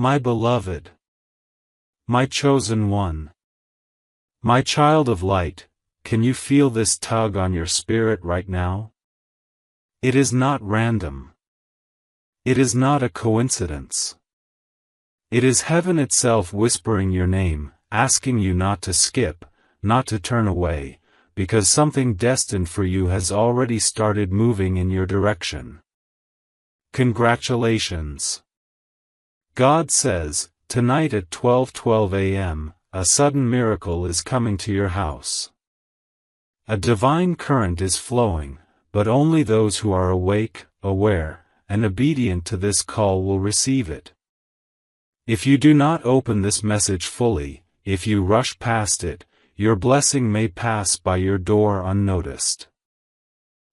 My beloved, my chosen one, my child of light, can you feel this tug on your spirit right now? It is not random. It is not a coincidence. It is heaven itself whispering your name, asking you not to skip, not to turn away, because something destined for you has already started moving in your direction. Congratulations. God says, tonight at 12:12 a.m., a sudden miracle is coming to your house. A divine current is flowing, but only those who are awake, aware, and obedient to this call will receive it. If you do not open this message fully, if you rush past it, your blessing may pass by your door unnoticed.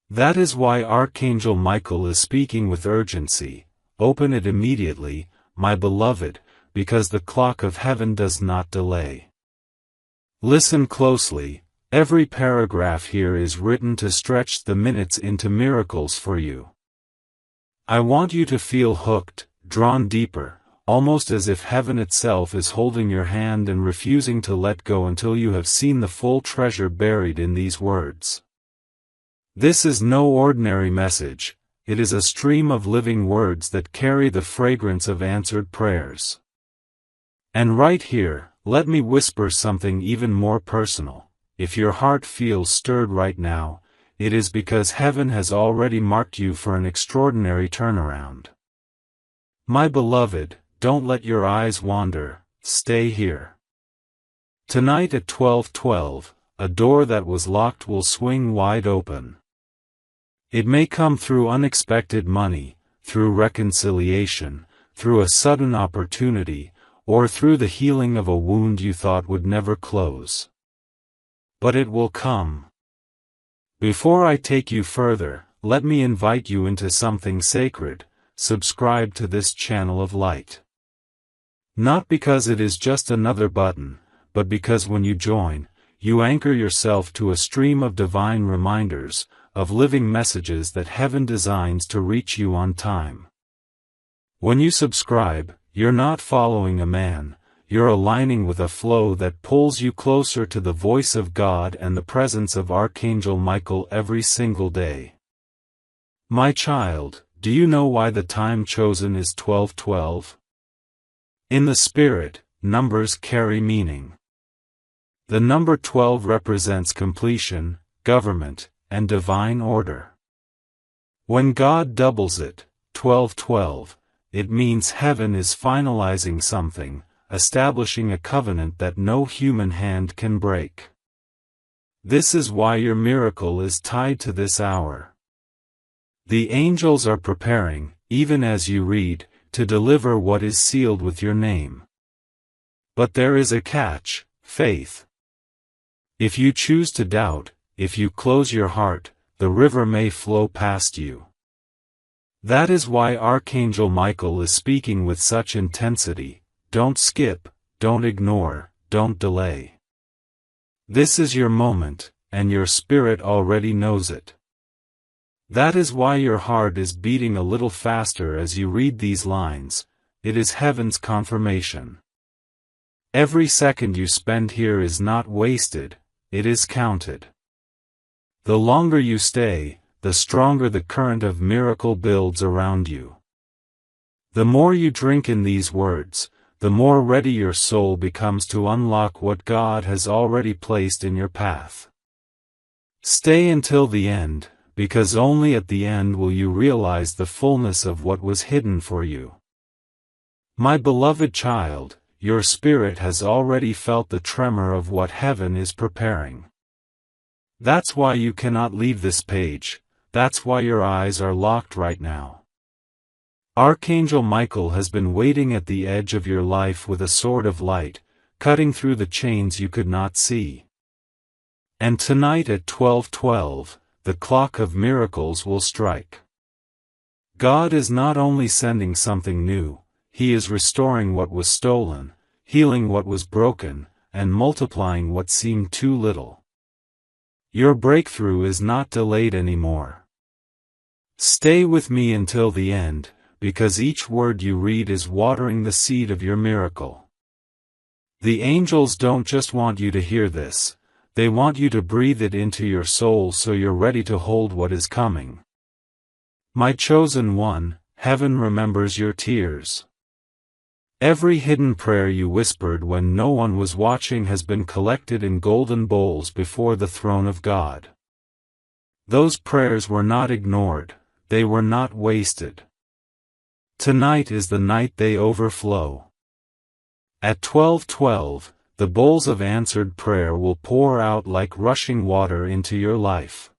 That is why Archangel Michael is speaking with urgency. Open it immediately, my beloved, because the clock of heaven does not delay. Listen closely, every paragraph here is written to stretch the minutes into miracles for you. I want you to feel hooked, drawn deeper, almost as if heaven itself is holding your hand and refusing to let go until you have seen the full treasure buried in these words. This is no ordinary message, it is a stream of living words that carry the fragrance of answered prayers. And right here, let me whisper something even more personal. If your heart feels stirred right now, it is because heaven has already marked you for an extraordinary turnaround. My beloved, don't let your eyes wander, stay here. Tonight at 12:12, a door that was locked will swing wide open. It may come through unexpected money, through reconciliation, through a sudden opportunity, or through the healing of a wound you thought would never close. But it will come. Before I take you further, let me invite you into something sacred. Subscribe to this channel of light. Not because it is just another button, but because when you join, you anchor yourself to a stream of divine reminders, of living messages that heaven designs to reach you on time. When you subscribe, you're not following a man, you're aligning with a flow that pulls you closer to the voice of God and the presence of Archangel Michael every single day. My child, do you know why the time chosen is 12:12? In the spirit, numbers carry meaning. The number 12 represents completion, government, and divine order. When God doubles it, 12:12, it means heaven is finalizing something, establishing a covenant that no human hand can break. This is why your miracle is tied to this hour. The angels are preparing, even as you read, to deliver what is sealed with your name. But there is a catch: faith. If you choose to doubt, if you close your heart, the river may flow past you. That is why Archangel Michael is speaking with such intensity. Don't skip, don't ignore, don't delay. This is your moment, and your spirit already knows it. That is why your heart is beating a little faster as you read these lines. It is heaven's confirmation. Every second you spend here is not wasted, it is counted. The longer you stay, the stronger the current of miracle builds around you. The more you drink in these words, the more ready your soul becomes to unlock what God has already placed in your path. Stay until the end, because only at the end will you realize the fullness of what was hidden for you. My beloved child, your spirit has already felt the tremor of what heaven is preparing. That's why you cannot leave this page, that's why your eyes are locked right now. Archangel Michael has been waiting at the edge of your life with a sword of light, cutting through the chains you could not see. And tonight at 12:12, the clock of miracles will strike. God is not only sending something new, He is restoring what was stolen, healing what was broken, and multiplying what seemed too little. Your breakthrough is not delayed anymore. Stay with me until the end, because each word you read is watering the seed of your miracle. The angels don't just want you to hear this, they want you to breathe it into your soul so you're ready to hold what is coming. My chosen one, heaven remembers your tears. Every hidden prayer you whispered when no one was watching has been collected in golden bowls before the throne of God. Those prayers were not ignored, they were not wasted. Tonight is the night they overflow. At 12:12, the bowls of answered prayer will pour out like rushing water into your life.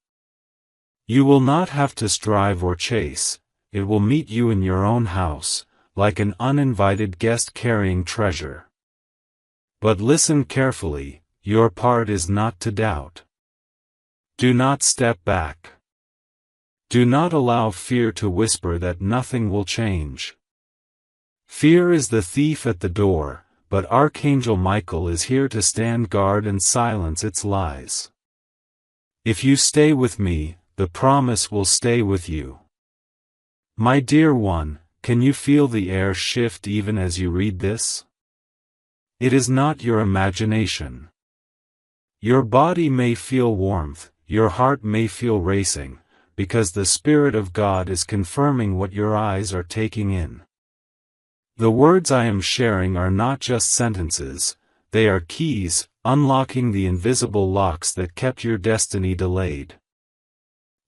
You will not have to strive or chase, it will meet you in your own house, like an uninvited guest carrying treasure. But listen carefully, your part is not to doubt. Do not step back. Do not allow fear to whisper that nothing will change. Fear is the thief at the door, but Archangel Michael is here to stand guard and silence its lies. If you stay with me, the promise will stay with you. My dear one, can you feel the air shift even as you read this? It is not your imagination. Your body may feel warmth, your heart may feel racing, because the Spirit of God is confirming what your eyes are taking in. The words I am sharing are not just sentences, they are keys, unlocking the invisible locks that kept your destiny delayed.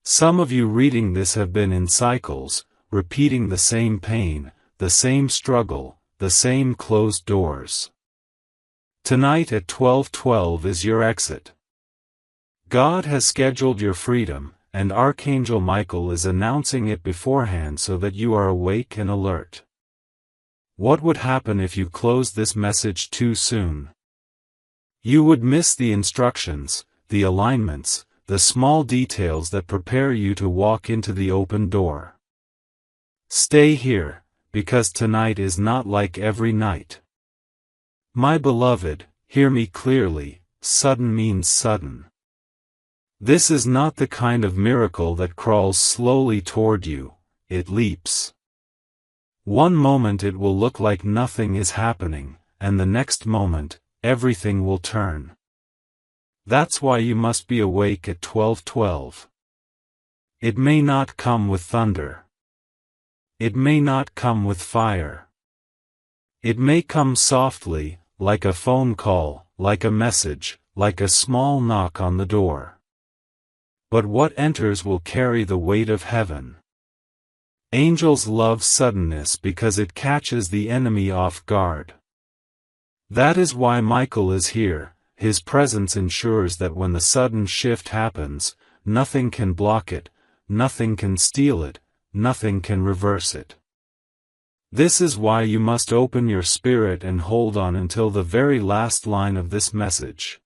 Some of you reading this have been in cycles, repeating the same pain, the same struggle, the same closed doors. Tonight at 12:12 is your exit. God has scheduled your freedom, and Archangel Michael is announcing it beforehand so that you are awake and alert. What would happen if you closed this message too soon? You would miss the instructions, the alignments, the small details that prepare you to walk into the open door. Stay here, because tonight is not like every night. My beloved, hear me clearly, sudden means sudden. This is not the kind of miracle that crawls slowly toward you, it leaps. One moment it will look like nothing is happening, and the next moment, everything will turn. That's why you must be awake at 12:12. It may not come with thunder. It may not come with fire. It may come softly, like a phone call, like a message, like a small knock on the door. But what enters will carry the weight of heaven. Angels love suddenness because it catches the enemy off guard. That is why Michael is here. His presence ensures that when the sudden shift happens, nothing can block it, nothing can steal it, nothing can reverse it. This is why you must open your spirit and hold on until the very last line of this message.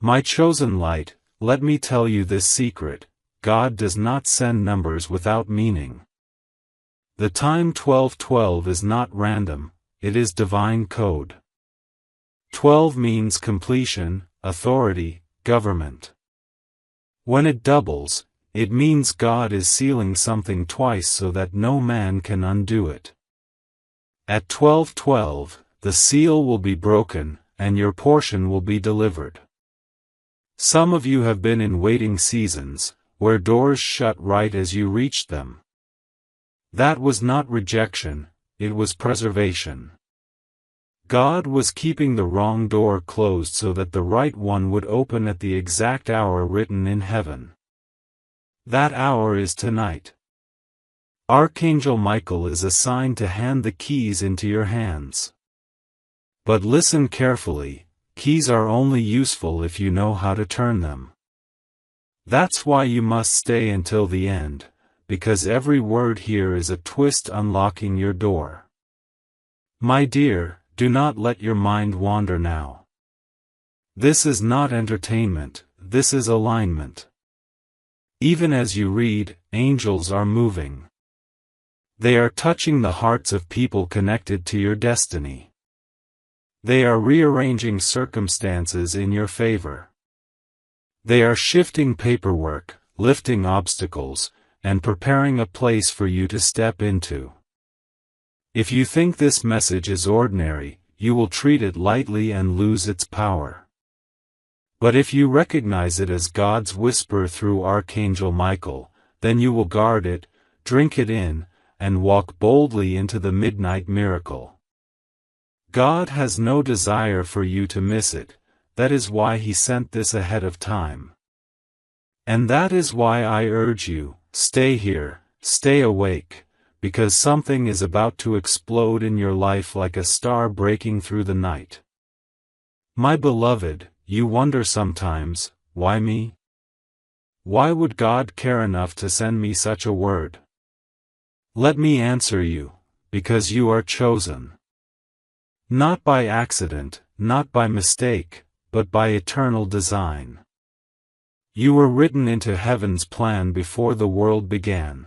My chosen light, let me tell you this secret, God does not send numbers without meaning. The time 12:12 is not random, it is divine code. 12 means completion, authority, government. When it doubles, it means God is sealing something twice so that no man can undo it. At 12:12, the seal will be broken, and your portion will be delivered. Some of you have been in waiting seasons, where doors shut right as you reached them. That was not rejection, it was preservation. God was keeping the wrong door closed so that the right one would open at the exact hour written in heaven. That hour is tonight. Archangel Michael is assigned to hand the keys into your hands. But listen carefully. Keys are only useful if you know how to turn them. That's why you must stay until the end, because every word here is a twist unlocking your door. My dear, do not let your mind wander now. This is not entertainment, this is alignment. Even as you read, angels are moving. They are touching the hearts of people connected to your destiny. They are rearranging circumstances in your favor. They are shifting paperwork, lifting obstacles, and preparing a place for you to step into. If you think this message is ordinary, you will treat it lightly and lose its power. But if you recognize it as God's whisper through Archangel Michael, then you will guard it, drink it in, and walk boldly into the midnight miracle. God has no desire for you to miss it. That is why He sent this ahead of time. And that is why I urge you, stay here, stay awake, because something is about to explode in your life like a star breaking through the night. My beloved, you wonder sometimes, why me? Why would God care enough to send me such a word? Let me answer you, because you are chosen. Not by accident, not by mistake, but by eternal design. You were written into heaven's plan before the world began.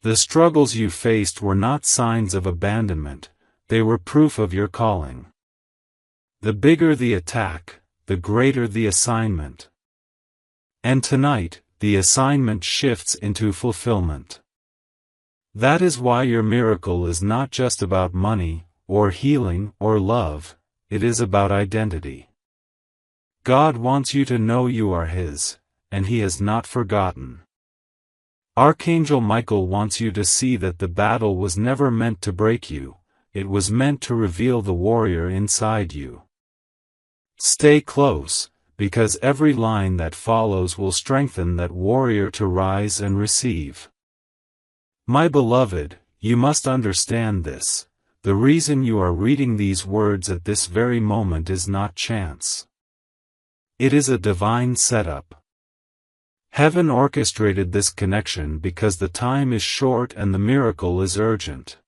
The struggles you faced were not signs of abandonment, they were proof of your calling. The bigger the attack, the greater the assignment. And tonight, the assignment shifts into fulfillment. That is why your miracle is not just about money, or healing, or love, it is about identity. God wants you to know you are His, and He has not forgotten. Archangel Michael wants you to see that the battle was never meant to break you, it was meant to reveal the warrior inside you. Stay close, because every line that follows will strengthen that warrior to rise and receive. My beloved, you must understand this. The reason you are reading these words at this very moment is not chance. It is a divine setup. Heaven orchestrated this connection because the time is short and the miracle is urgent.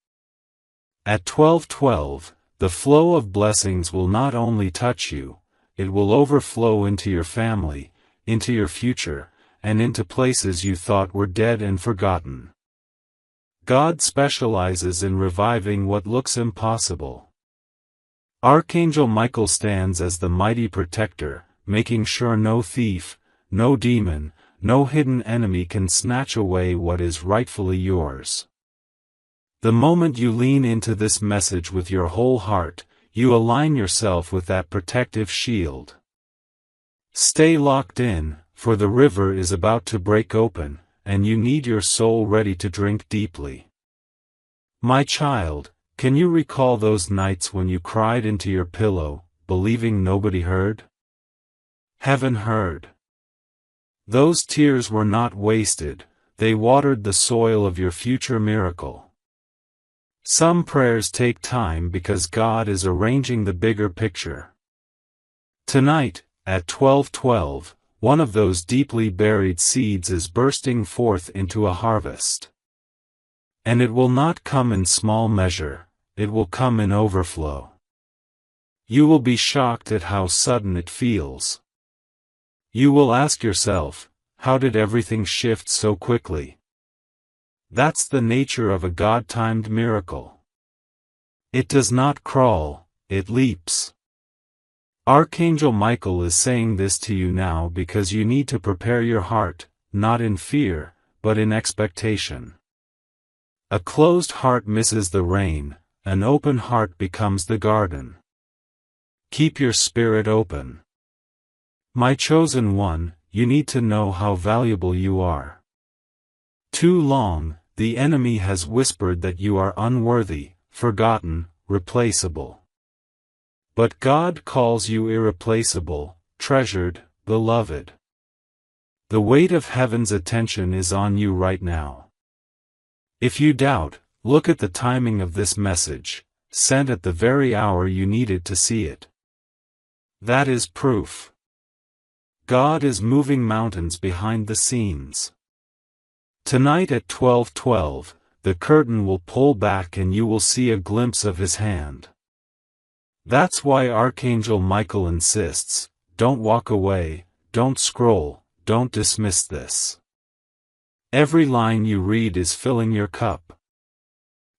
At 12:12, the flow of blessings will not only touch you, it will overflow into your family, into your future, and into places you thought were dead and forgotten. God specializes in reviving what looks impossible. Archangel Michael stands as the mighty protector, making sure no thief, no demon, no hidden enemy can snatch away what is rightfully yours. The moment you lean into this message with your whole heart, you align yourself with that protective shield. Stay locked in, for the river is about to break open, and you need your soul ready to drink deeply. My child, can you recall those nights when you cried into your pillow, believing nobody heard? Heaven heard. Those tears were not wasted, they watered the soil of your future miracle. Some prayers take time because God is arranging the bigger picture. Tonight, at 12:12, one of those deeply buried seeds is bursting forth into a harvest. And it will not come in small measure, it will come in overflow. You will be shocked at how sudden it feels. You will ask yourself, how did everything shift so quickly? That's the nature of a God-timed miracle. It does not crawl, it leaps. Archangel Michael is saying this to you now because you need to prepare your heart, not in fear, but in expectation. A closed heart misses the rain, an open heart becomes the garden. Keep your spirit open. My chosen one, you need to know how valuable you are. Too long, the enemy has whispered that you are unworthy, forgotten, replaceable. But God calls you irreplaceable, treasured, beloved. The weight of heaven's attention is on you right now. If you doubt, look at the timing of this message, sent at the very hour you needed to see it. That is proof. God is moving mountains behind the scenes. Tonight at 12:12, the curtain will pull back and you will see a glimpse of His hand. That's why Archangel Michael insists, don't walk away, don't scroll, don't dismiss this. Every line you read is filling your cup.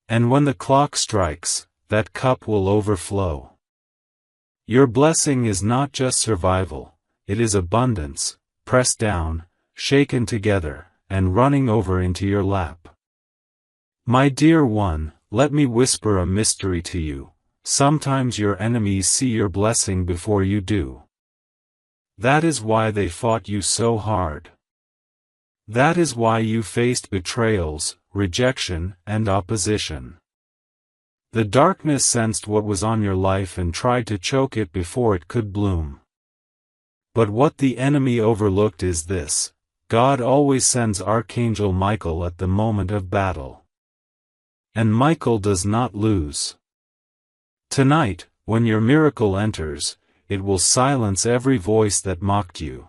And when the clock strikes, that cup will overflow. Your blessing is not just survival, it is abundance, pressed down, shaken together, and running over into your lap. My dear one, let me whisper a mystery to you. Sometimes your enemies see your blessing before you do. That is why they fought you so hard. That is why you faced betrayals, rejection, and opposition. The darkness sensed what was on your life and tried to choke it before it could bloom. But what the enemy overlooked is this: God always sends Archangel Michael at the moment of battle. And Michael does not lose. Tonight, when your miracle enters, it will silence every voice that mocked you.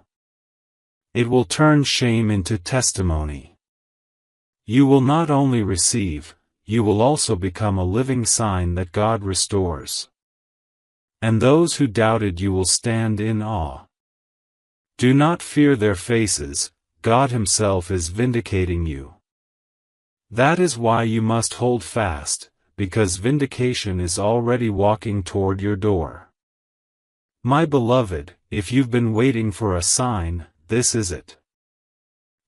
It will turn shame into testimony. You will not only receive, you will also become a living sign that God restores. And those who doubted you will stand in awe. Do not fear their faces, God Himself is vindicating you. That is why you must hold fast, because vindication is already walking toward your door. My beloved, if you've been waiting for a sign, this is it.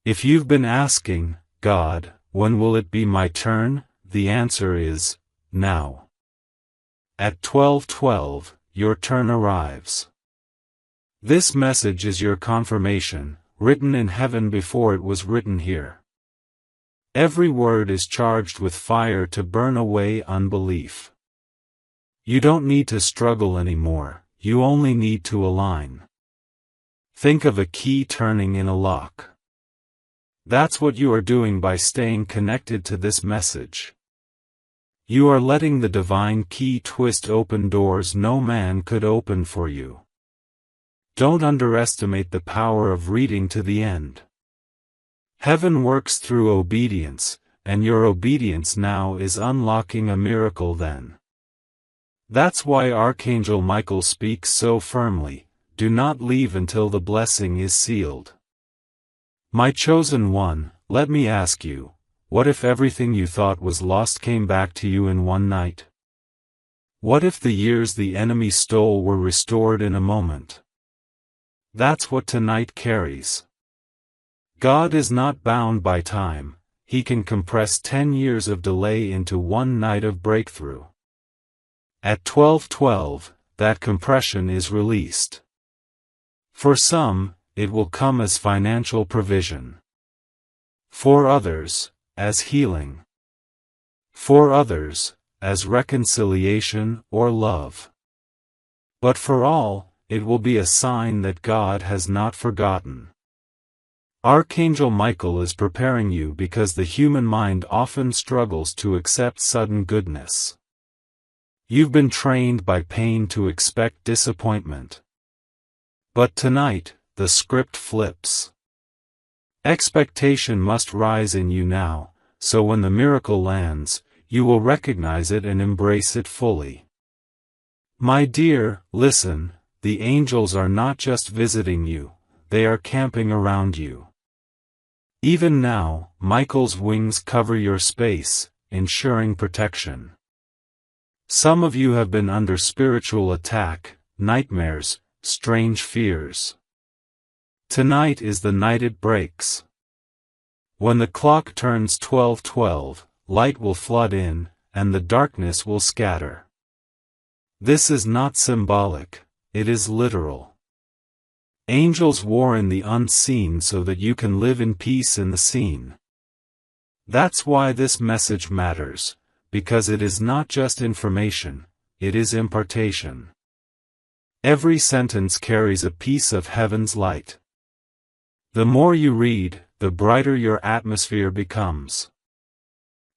If you've been asking, God, when will it be my turn? The answer is, now. At 12:12, your turn arrives. This message is your confirmation, written in heaven before it was written here. Every word is charged with fire to burn away unbelief. You don't need to struggle anymore, you only need to align. Think of a key turning in a lock. That's what you are doing by staying connected to this message. You are letting the divine key twist open doors no man could open for you. Don't underestimate the power of reading to the end. Heaven works through obedience, and your obedience now is unlocking a miracle then. That's why Archangel Michael speaks so firmly, do not leave until the blessing is sealed. My chosen one, let me ask you, what if everything you thought was lost came back to you in one night? What if the years the enemy stole were restored in a moment? That's what tonight carries. God is not bound by time, He can compress 10 years of delay into one night of breakthrough. At 12:12, that compression is released. For some, it will come as financial provision. For others, as healing. For others, as reconciliation or love. But for all, it will be a sign that God has not forgotten. Archangel Michael is preparing you because the human mind often struggles to accept sudden goodness. You've been trained by pain to expect disappointment. But tonight, the script flips. Expectation must rise in you now, so when the miracle lands, you will recognize it and embrace it fully. My dear, listen, the angels are not just visiting you, they are camping around you. Even now, Michael's wings cover your space, ensuring protection. Some of you have been under spiritual attack, nightmares, strange fears. Tonight is the night it breaks. When the clock turns 12:12, light will flood in, and the darkness will scatter. This is not symbolic, it is literal. Angels war in the unseen so that you can live in peace in the seen. That's why this message matters, because it is not just information, it is impartation. Every sentence carries a piece of heaven's light. The more you read, the brighter your atmosphere becomes.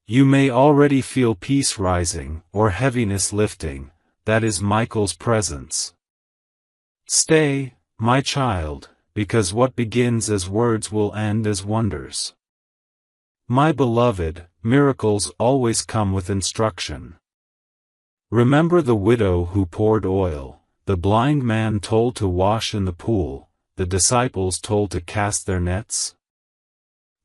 You may already feel peace rising, or heaviness lifting, that is Michael's presence. Stay, my child, because what begins as words will end as wonders. My beloved, miracles always come with instruction. Remember the widow who poured oil, the blind man told to wash in the pool, the disciples told to cast their nets?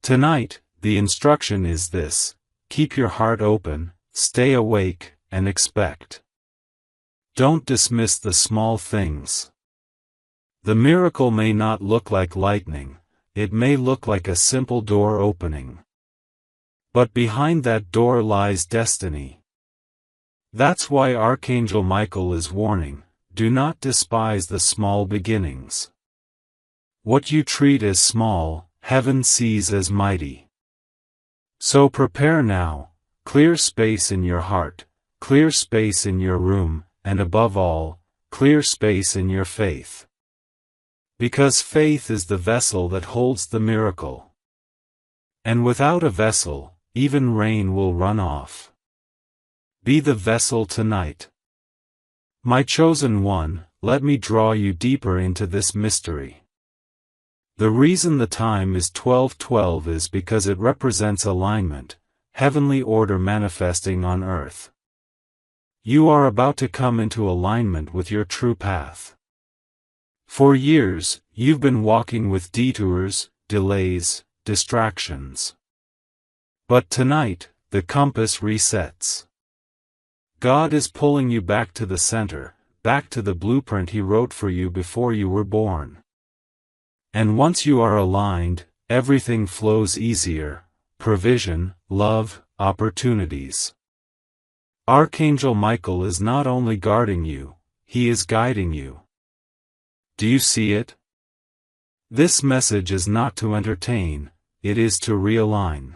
Tonight, the instruction is this: keep your heart open, stay awake, and expect. Don't dismiss the small things. The miracle may not look like lightning, it may look like a simple door opening. But behind that door lies destiny. That's why Archangel Michael is warning, do not despise the small beginnings. What you treat as small, heaven sees as mighty. So prepare now, clear space in your heart, clear space in your room, and above all, clear space in your faith. Because faith is the vessel that holds the miracle. And without a vessel, even rain will run off. Be the vessel tonight. My chosen one, let me draw you deeper into this mystery. The reason the time is 12:12 is because it represents alignment, heavenly order manifesting on earth. You are about to come into alignment with your true path. For years, you've been walking with detours, delays, distractions. But tonight, the compass resets. God is pulling you back to the center, back to the blueprint He wrote for you before you were born. And once you are aligned, everything flows easier: provision, love, opportunities. Archangel Michael is not only guarding you, he is guiding you. Do you see it? This message is not to entertain, it is to realign.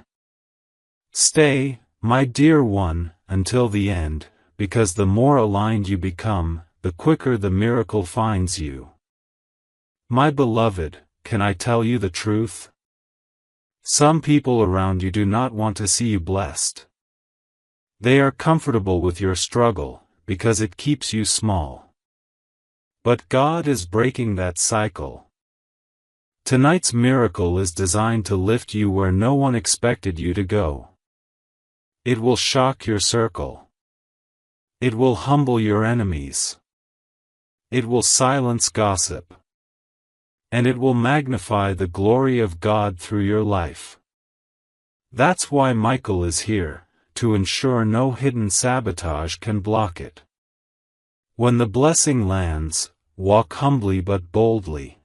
Stay, my dear one, until the end, because the more aligned you become, the quicker the miracle finds you. My beloved, can I tell you the truth? Some people around you do not want to see you blessed. They are comfortable with your struggle, because it keeps you small. But God is breaking that cycle. Tonight's miracle is designed to lift you where no one expected you to go. It will shock your circle. It will humble your enemies. It will silence gossip. And it will magnify the glory of God through your life. That's why Michael is here, to ensure no hidden sabotage can block it. When the blessing lands, walk humbly but boldly.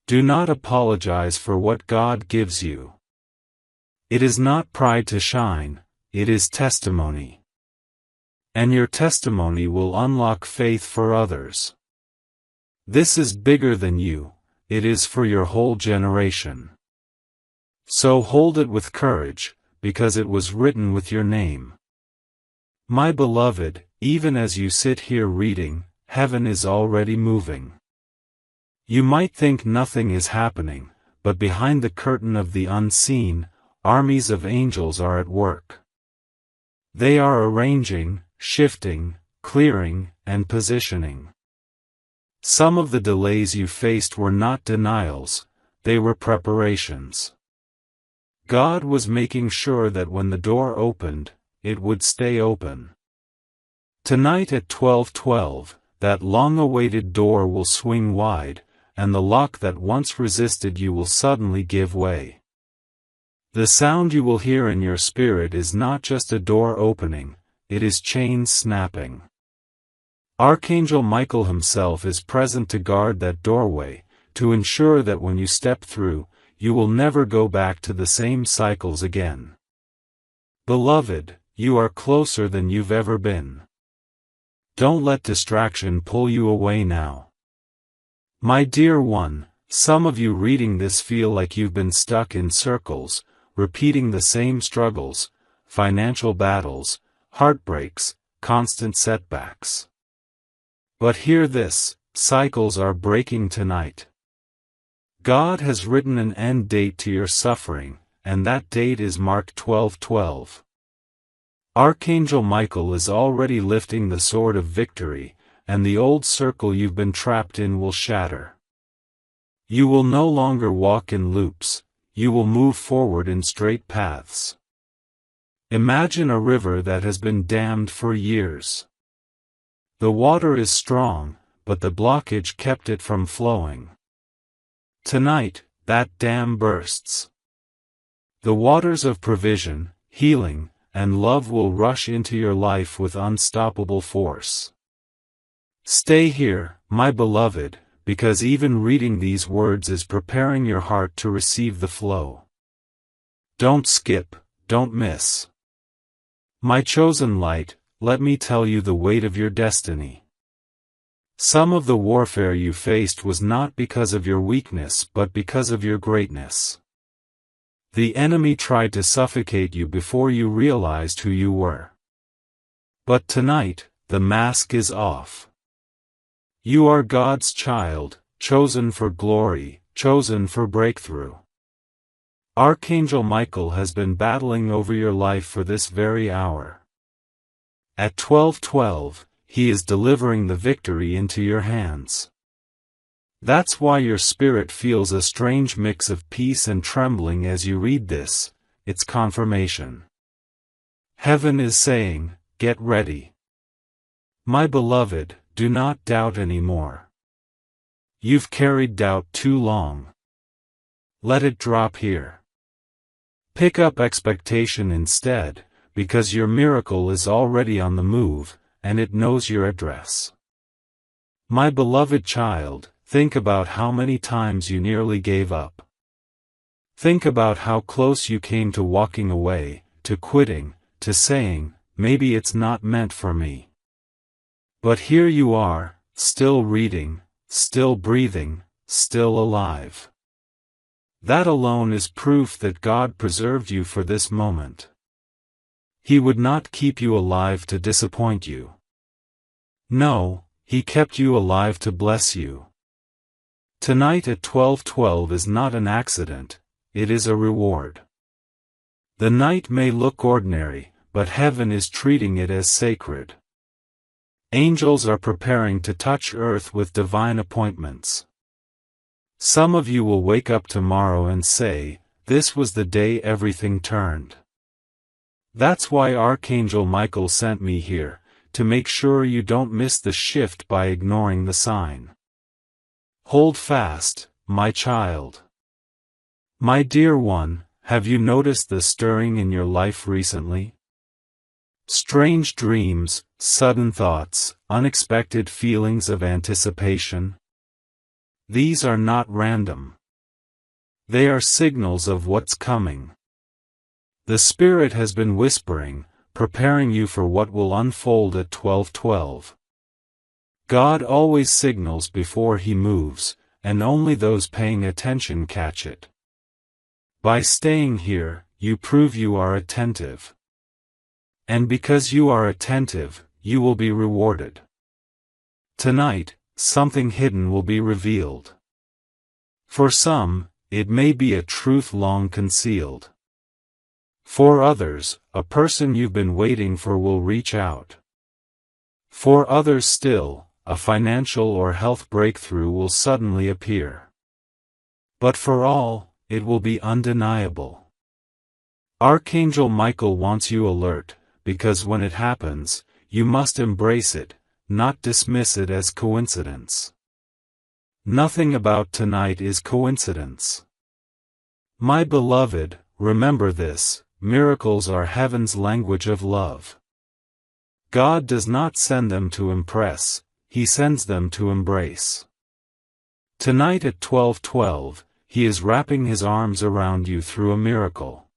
Do not apologize for what God gives you. It is not pride to shine, it is testimony. And your testimony will unlock faith for others. This is bigger than you, it is for your whole generation. So hold it with courage, because it was written with your name. My beloved, even as you sit here reading, heaven is already moving. You might think nothing is happening, but behind the curtain of the unseen, armies of angels are at work. They are arranging, shifting, clearing, and positioning. Some of the delays you faced were not denials, they were preparations. God was making sure that when the door opened, it would stay open. Tonight at 12:12, that long-awaited door will swing wide, and the lock that once resisted you will suddenly give way. The sound you will hear in your spirit is not just a door opening, it is chains snapping. Archangel Michael himself is present to guard that doorway, to ensure that when you step through, you will never go back to the same cycles again. Beloved, you are closer than you've ever been. Don't let distraction pull you away now. My dear one, some of you reading this feel like you've been stuck in circles, repeating the same struggles, financial battles, heartbreaks, constant setbacks. But hear this, cycles are breaking tonight. God has written an end date to your suffering, and that date is marked 12:12. Archangel Michael is already lifting the sword of victory, and the old circle you've been trapped in will shatter. You will no longer walk in loops, you will move forward in straight paths. Imagine a river that has been dammed for years. The water is strong, but the blockage kept it from flowing. Tonight, that dam bursts. The waters of provision, healing, and love will rush into your life with unstoppable force. Stay here, my beloved, because even reading these words is preparing your heart to receive the flow. Don't skip, don't miss. My chosen light, let me tell you the weight of your destiny. Some of the warfare you faced was not because of your weakness but because of your greatness. The enemy tried to suffocate you before you realized who you were. But tonight, the mask is off. You are God's child, chosen for glory, chosen for breakthrough. Archangel Michael has been battling over your life for this very hour. At 12:12, he is delivering the victory into your hands. That's why your spirit feels a strange mix of peace and trembling as you read this. It's confirmation. Heaven is saying, get ready. My beloved, do not doubt anymore. You've carried doubt too long. Let it drop here. Pick up expectation instead, because your miracle is already on the move, and it knows your address. My beloved child, think about how many times you nearly gave up. Think about how close you came to walking away, to quitting, to saying, maybe it's not meant for me. But here you are, still reading, still breathing, still alive. That alone is proof that God preserved you for this moment. He would not keep you alive to disappoint you. No, He kept you alive to bless you. Tonight at 12:12 is not an accident, it is a reward. The night may look ordinary, but heaven is treating it as sacred. Angels are preparing to touch earth with divine appointments. Some of you will wake up tomorrow and say, this was the day everything turned. That's why Archangel Michael sent me here, to make sure you don't miss the shift by ignoring the sign. Hold fast, my child. My dear one, have you noticed the stirring in your life recently? Strange dreams, sudden thoughts, unexpected feelings of anticipation. These are not random. They are signals of what's coming. The Spirit has been whispering, preparing you for what will unfold at 12:12. God always signals before He moves, and only those paying attention catch it. By staying here, you prove you are attentive. And because you are attentive, you will be rewarded. Tonight, something hidden will be revealed. For some, it may be a truth long concealed. For others, a person you've been waiting for will reach out. For others still, a financial or health breakthrough will suddenly appear. But for all, it will be undeniable. Archangel Michael wants you alert, because when it happens, you must embrace it, not dismiss it as coincidence. Nothing about tonight is coincidence. My beloved, remember this, miracles are heaven's language of love. God does not send them to impress, He sends them to embrace. Tonight at 12:12, He is wrapping His arms around you through a miracle.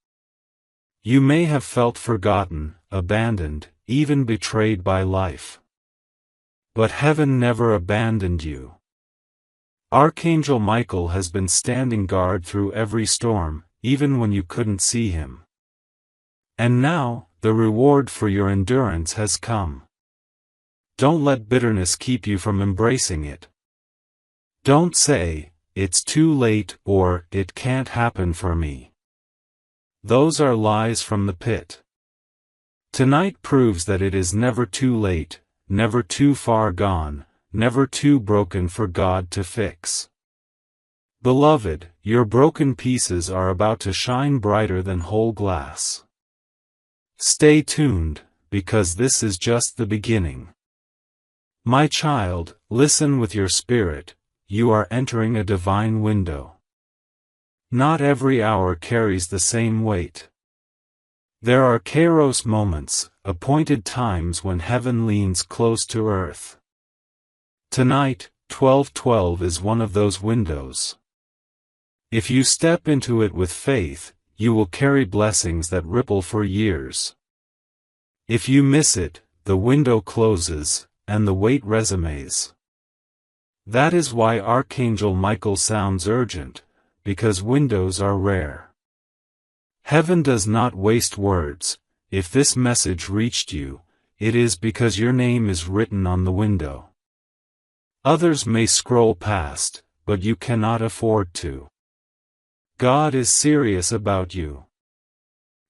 You may have felt forgotten, abandoned, even betrayed by life. But heaven never abandoned you. Archangel Michael has been standing guard through every storm, even when you couldn't see him. And now, the reward for your endurance has come. Don't let bitterness keep you from embracing it. Don't say, it's too late, or it can't happen for me. Those are lies from the pit. Tonight proves that it is never too late, never too far gone, never too broken for God to fix. Beloved, your broken pieces are about to shine brighter than whole glass. Stay tuned, because this is just the beginning. My child, listen with your spirit, you are entering a divine window. Not every hour carries the same weight. There are kairos moments, appointed times when heaven leans close to earth. Tonight, 1212 is one of those windows. If you step into it with faith, you will carry blessings that ripple for years. If you miss it, the window closes, and the wait resumes. That is why Archangel Michael sounds urgent, because windows are rare. Heaven does not waste words. If this message reached you, it is because your name is written on the window. Others may scroll past, but you cannot afford to. God is serious about you.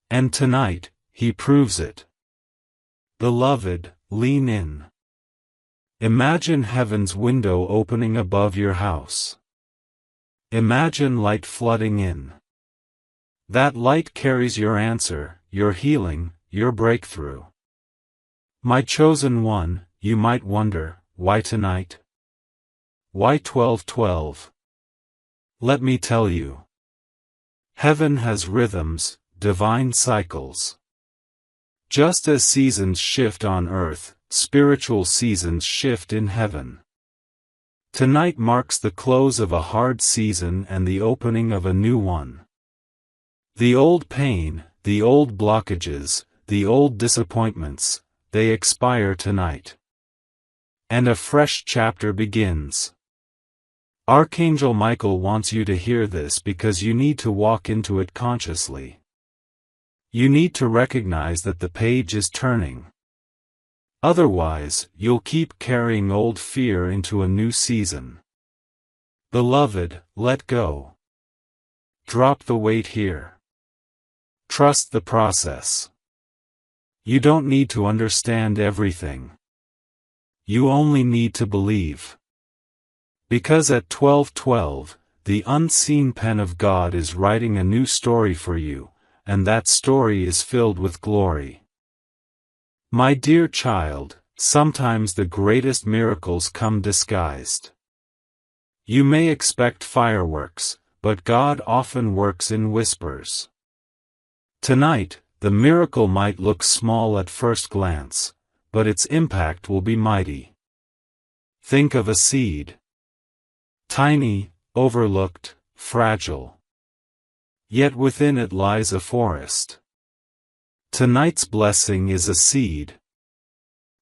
And tonight, He proves it. Beloved, lean in. Imagine heaven's window opening above your house. Imagine light flooding in. That light carries your answer, your healing, your breakthrough. My chosen one, you might wonder, why tonight? Why 1212? Let me tell you. Heaven has rhythms, divine cycles. Just as seasons shift on earth, spiritual seasons shift in heaven. Tonight marks the close of a hard season and the opening of a new one. The old pain, the old blockages, the old disappointments, they expire tonight. And a fresh chapter begins. Archangel Michael wants you to hear this because you need to walk into it consciously. You need to recognize that the page is turning. Otherwise, you'll keep carrying old fear into a new season. Beloved, let go. Drop the weight here. Trust the process. You don't need to understand everything. You only need to believe. Because at 1212, the unseen pen of God is writing a new story for you, and that story is filled with glory. My dear child, sometimes the greatest miracles come disguised. You may expect fireworks, but God often works in whispers. Tonight, the miracle might look small at first glance, but its impact will be mighty. Think of a seed. Tiny, overlooked, fragile. Yet within it lies a forest. Tonight's blessing is a seed.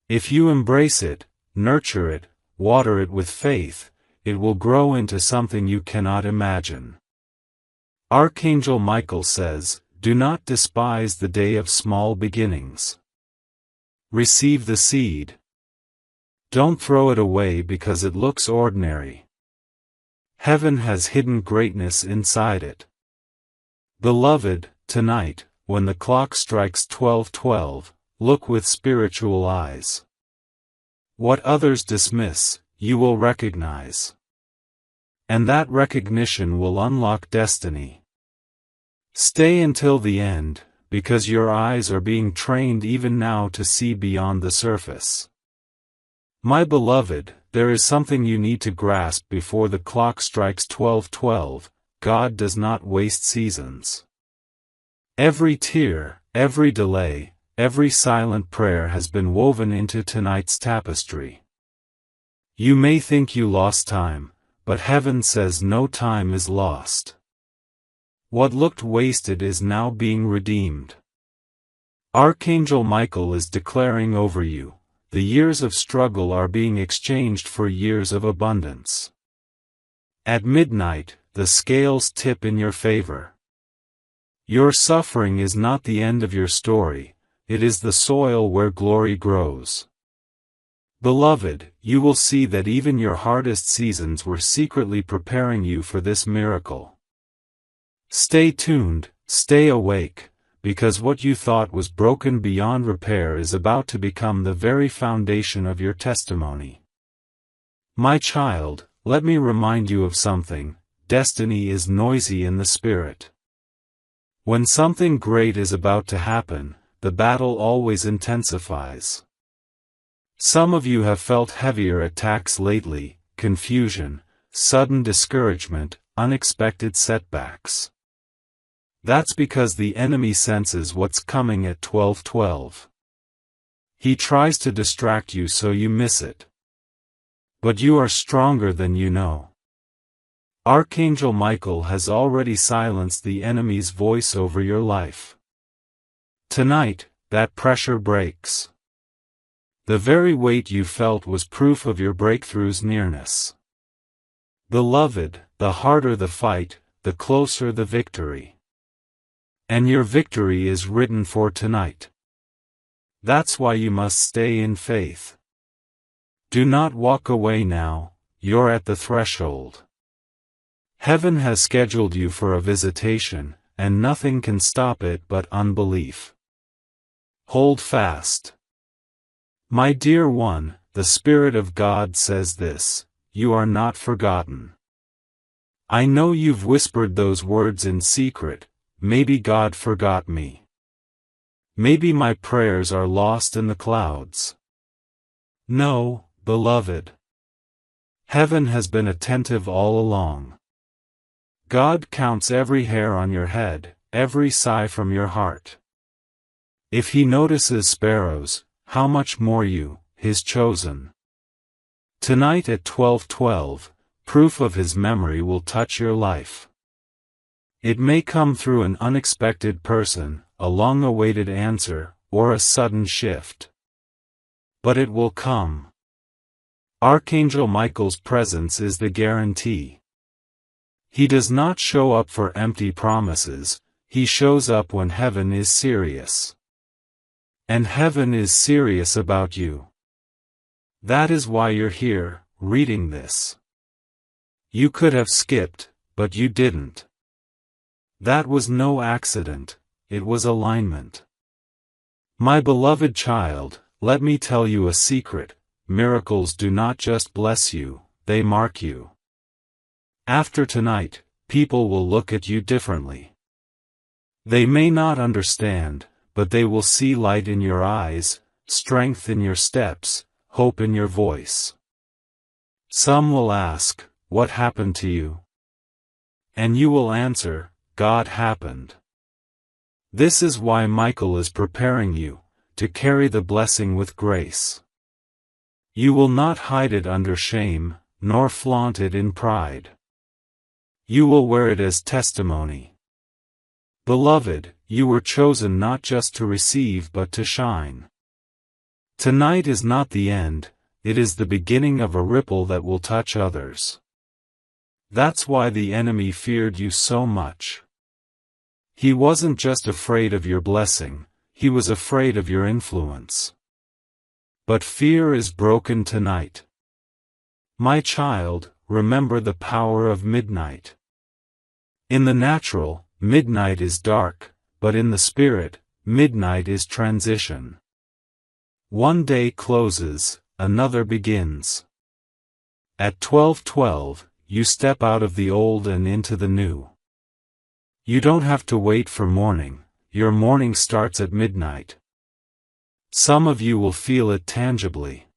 If you embrace it, nurture it, water it with faith, it will grow into something you cannot imagine. Archangel Michael says, do not despise the day of small beginnings. Receive the seed. Don't throw it away because it looks ordinary. Heaven has hidden greatness inside it. Beloved, tonight, when the clock strikes 1212, look with spiritual eyes. What others dismiss, you will recognize. And that recognition will unlock destiny. Stay until the end, because your eyes are being trained even now to see beyond the surface. My beloved, there is something you need to grasp before the clock strikes 1212. God does not waste seasons. Every tear, every delay, every silent prayer has been woven into tonight's tapestry. You may think you lost time, but heaven says no time is lost. What looked wasted is now being redeemed. Archangel Michael is declaring over you, the years of struggle are being exchanged for years of abundance. At midnight, the scales tip in your favor. Your suffering is not the end of your story, it is the soil where glory grows. Beloved, you will see that even your hardest seasons were secretly preparing you for this miracle. Stay tuned, stay awake, because what you thought was broken beyond repair is about to become the very foundation of your testimony. My child, let me remind you of something. Destiny is noisy in the spirit. When something great is about to happen, the battle always intensifies. Some of you have felt heavier attacks lately, confusion, sudden discouragement, unexpected setbacks. That's because the enemy senses what's coming at 1212. He tries to distract you so you miss it. But you are stronger than you know. Archangel Michael has already silenced the enemy's voice over your life. Tonight, that pressure breaks. The very weight you felt was proof of your breakthrough's nearness. Beloved, the harder the fight, the closer the victory. And your victory is written for tonight. That's why you must stay in faith. Do not walk away now, you're at the threshold. Heaven has scheduled you for a visitation, and nothing can stop it but unbelief. Hold fast. My dear one, the Spirit of God says this: you are not forgotten. I know you've whispered those words in secret, maybe God forgot me. Maybe my prayers are lost in the clouds. No, beloved. Heaven has been attentive all along. God counts every hair on your head, every sigh from your heart. If He notices sparrows, how much more you, His chosen. Tonight at 12:12, proof of His memory will touch your life. It may come through an unexpected person, a long-awaited answer, or a sudden shift. But it will come. Archangel Michael's presence is the guarantee. He does not show up for empty promises, he shows up when heaven is serious. And heaven is serious about you. That is why you're here, reading this. You could have skipped, but you didn't. That was no accident, it was alignment. My beloved child, let me tell you a secret: miracles do not just bless you, they mark you. After tonight, people will look at you differently. They may not understand, but they will see light in your eyes, strength in your steps, hope in your voice. Some will ask, "What happened to you?" And you will answer, "God happened." This is why Michael is preparing you, to carry the blessing with grace. You will not hide it under shame, nor flaunt it in pride. You will wear it as testimony. Beloved, you were chosen not just to receive but to shine. Tonight is not the end, it is the beginning of a ripple that will touch others. That's why the enemy feared you so much. He wasn't just afraid of your blessing, he was afraid of your influence. But fear is broken tonight. My child, remember the power of midnight. In the natural, midnight is dark, but in the spirit, midnight is transition. One day closes, another begins. At 12:12, you step out of the old and into the new. You don't have to wait for morning, your morning starts at midnight. Some of you will feel it tangibly.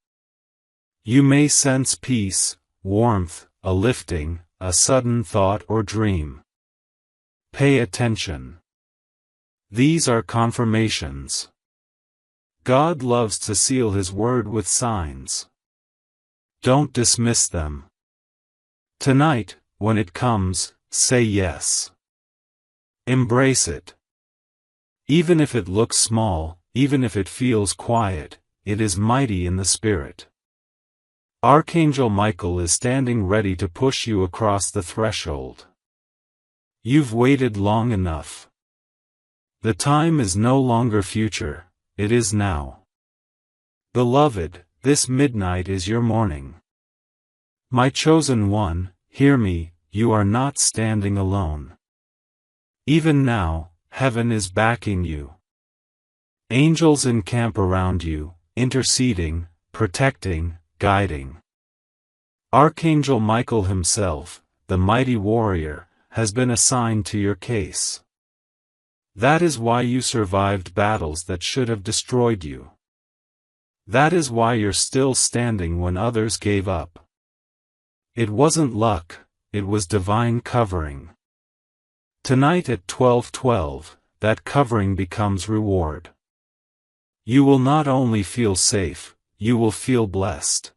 You may sense peace, warmth, a lifting, a sudden thought or dream. Pay attention. These are confirmations. God loves to seal His word with signs. Don't dismiss them. Tonight, when it comes, say yes. Embrace it. Even if it looks small, even if it feels quiet, it is mighty in the spirit. Archangel Michael is standing ready to push you across the threshold. You've waited long enough. The time is no longer future, it is now. Beloved, this midnight is your morning. My chosen one, hear me, you are not standing alone. Even now, heaven is backing you. Angels encamp around you, interceding, protecting, guiding. Archangel Michael himself, the mighty warrior, has been assigned to your case. That is why you survived battles that should have destroyed you. That is why you're still standing when others gave up. It wasn't luck, it was divine covering. Tonight at 12:12, that covering becomes reward. You will not only feel safe, you will feel blessed.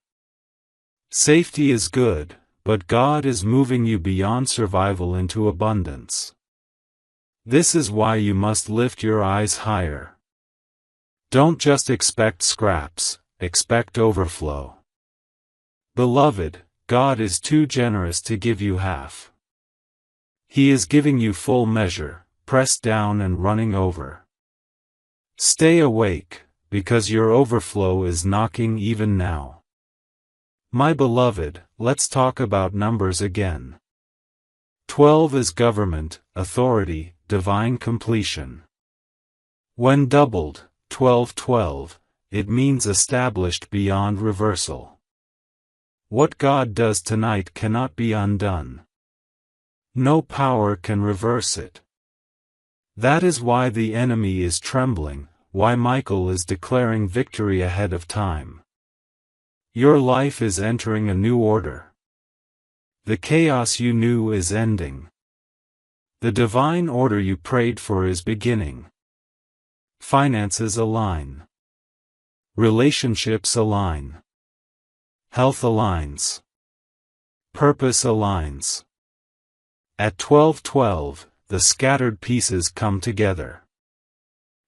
Safety is good, but God is moving you beyond survival into abundance. This is why you must lift your eyes higher. Don't just expect scraps, expect overflow. Beloved, God is too generous to give you half. He is giving you full measure, pressed down and running over. Stay awake, because your overflow is knocking even now. My beloved, let's talk about numbers again. 12 is government, authority, divine completion. When doubled, 12, it means established beyond reversal. What God does tonight cannot be undone. No power can reverse it. That is why the enemy is trembling, why Michael is declaring victory ahead of time. Your life is entering a new order. The chaos you knew is ending. The divine order you prayed for is beginning. Finances align. Relationships align. Health aligns. Purpose aligns. At 12:12, the scattered pieces come together.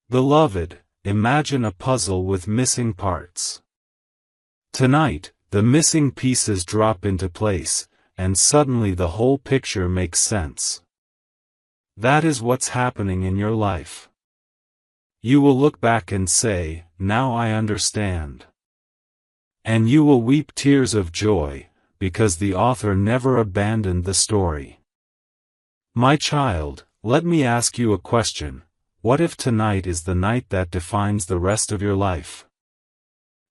Beloved, imagine a puzzle with missing parts. Tonight, the missing pieces drop into place, and suddenly the whole picture makes sense. That is what's happening in your life. You will look back and say, "Now I understand." And you will weep tears of joy, because the author never abandoned the story. My child, let me ask you a question. What if tonight is the night that defines the rest of your life?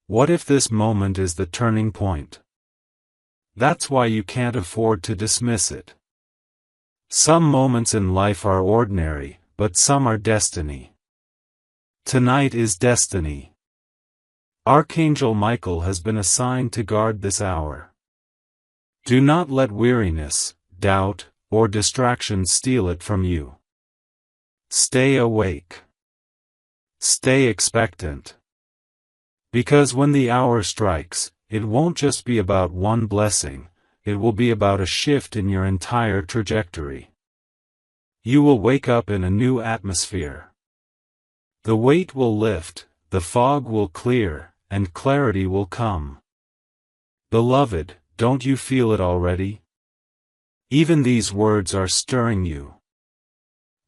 What if this moment is the turning point? That's why you can't afford to dismiss it. Some moments in life are ordinary, but some are destiny. Tonight is destiny. Archangel Michael has been assigned to guard this hour. Do not let weariness, doubt, or distraction steal it from you. Stay awake. Stay expectant. Because when the hour strikes, it won't just be about one blessing, it will be about a shift in your entire trajectory. You will wake up in a new atmosphere. The weight will lift, the fog will clear, and clarity will come. Beloved, don't you feel it already? Even these words are stirring you.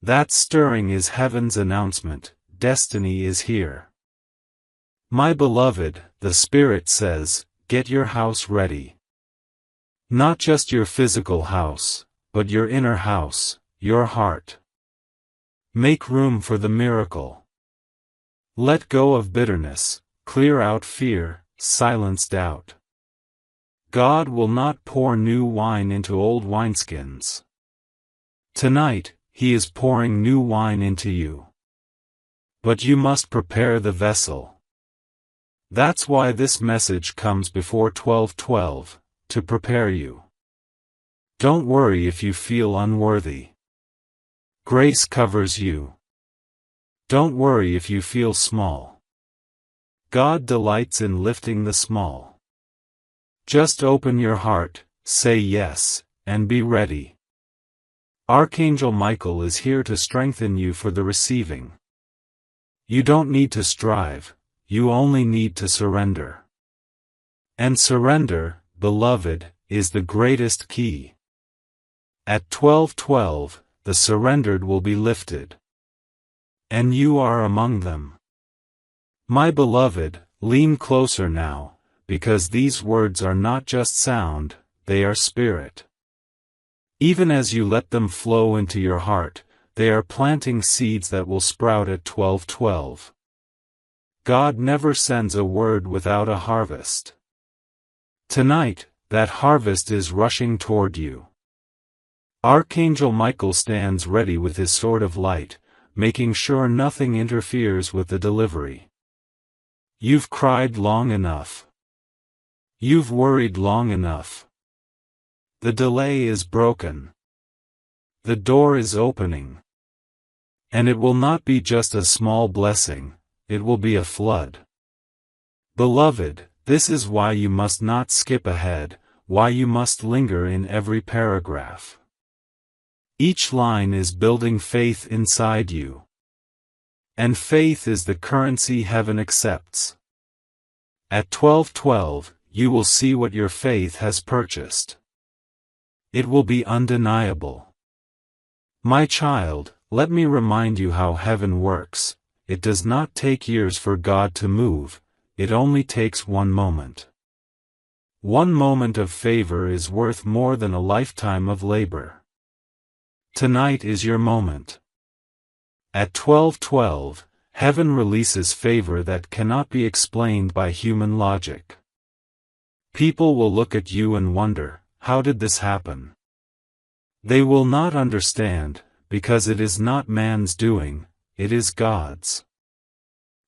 That stirring is heaven's announcement, destiny is here. My beloved, the Spirit says, get your house ready. Not just your physical house, but your inner house, your heart. Make room for the miracle. Let go of bitterness, clear out fear, silence doubt. God will not pour new wine into old wineskins. Tonight, He is pouring new wine into you. But you must prepare the vessel. That's why this message comes before 12:12, to prepare you. Don't worry if you feel unworthy. Grace covers you. Don't worry if you feel small. God delights in lifting the small. Just open your heart, say yes, and be ready. Archangel Michael is here to strengthen you for the receiving. You don't need to strive, you only need to surrender. And surrender, beloved, is the greatest key. At 12:12, the surrendered will be lifted. And you are among them. My beloved, lean closer now, because these words are not just sound, they are spirit. Even as you let them flow into your heart, they are planting seeds that will sprout at 12:12. God never sends a word without a harvest. Tonight, that harvest is rushing toward you. Archangel Michael stands ready with his sword of light, making sure nothing interferes with the delivery. You've cried long enough. You've worried long enough. The delay is broken. The door is opening. And it will not be just a small blessing, it will be a flood. Beloved, This is why you must not skip ahead, why you must linger in every paragraph. Each line is building faith inside you. And faith is the currency heaven accepts. At 12:12, you will see what your faith has purchased. It will be undeniable. My child, let me remind you how heaven works. It does not take years for God to move, it only takes one moment. One moment of favor is worth more than a lifetime of labor. Tonight is your moment. At 12:12, heaven releases favor that cannot be explained by human logic. People will look at you and wonder, how did this happen? They will not understand, because it is not man's doing, it is God's.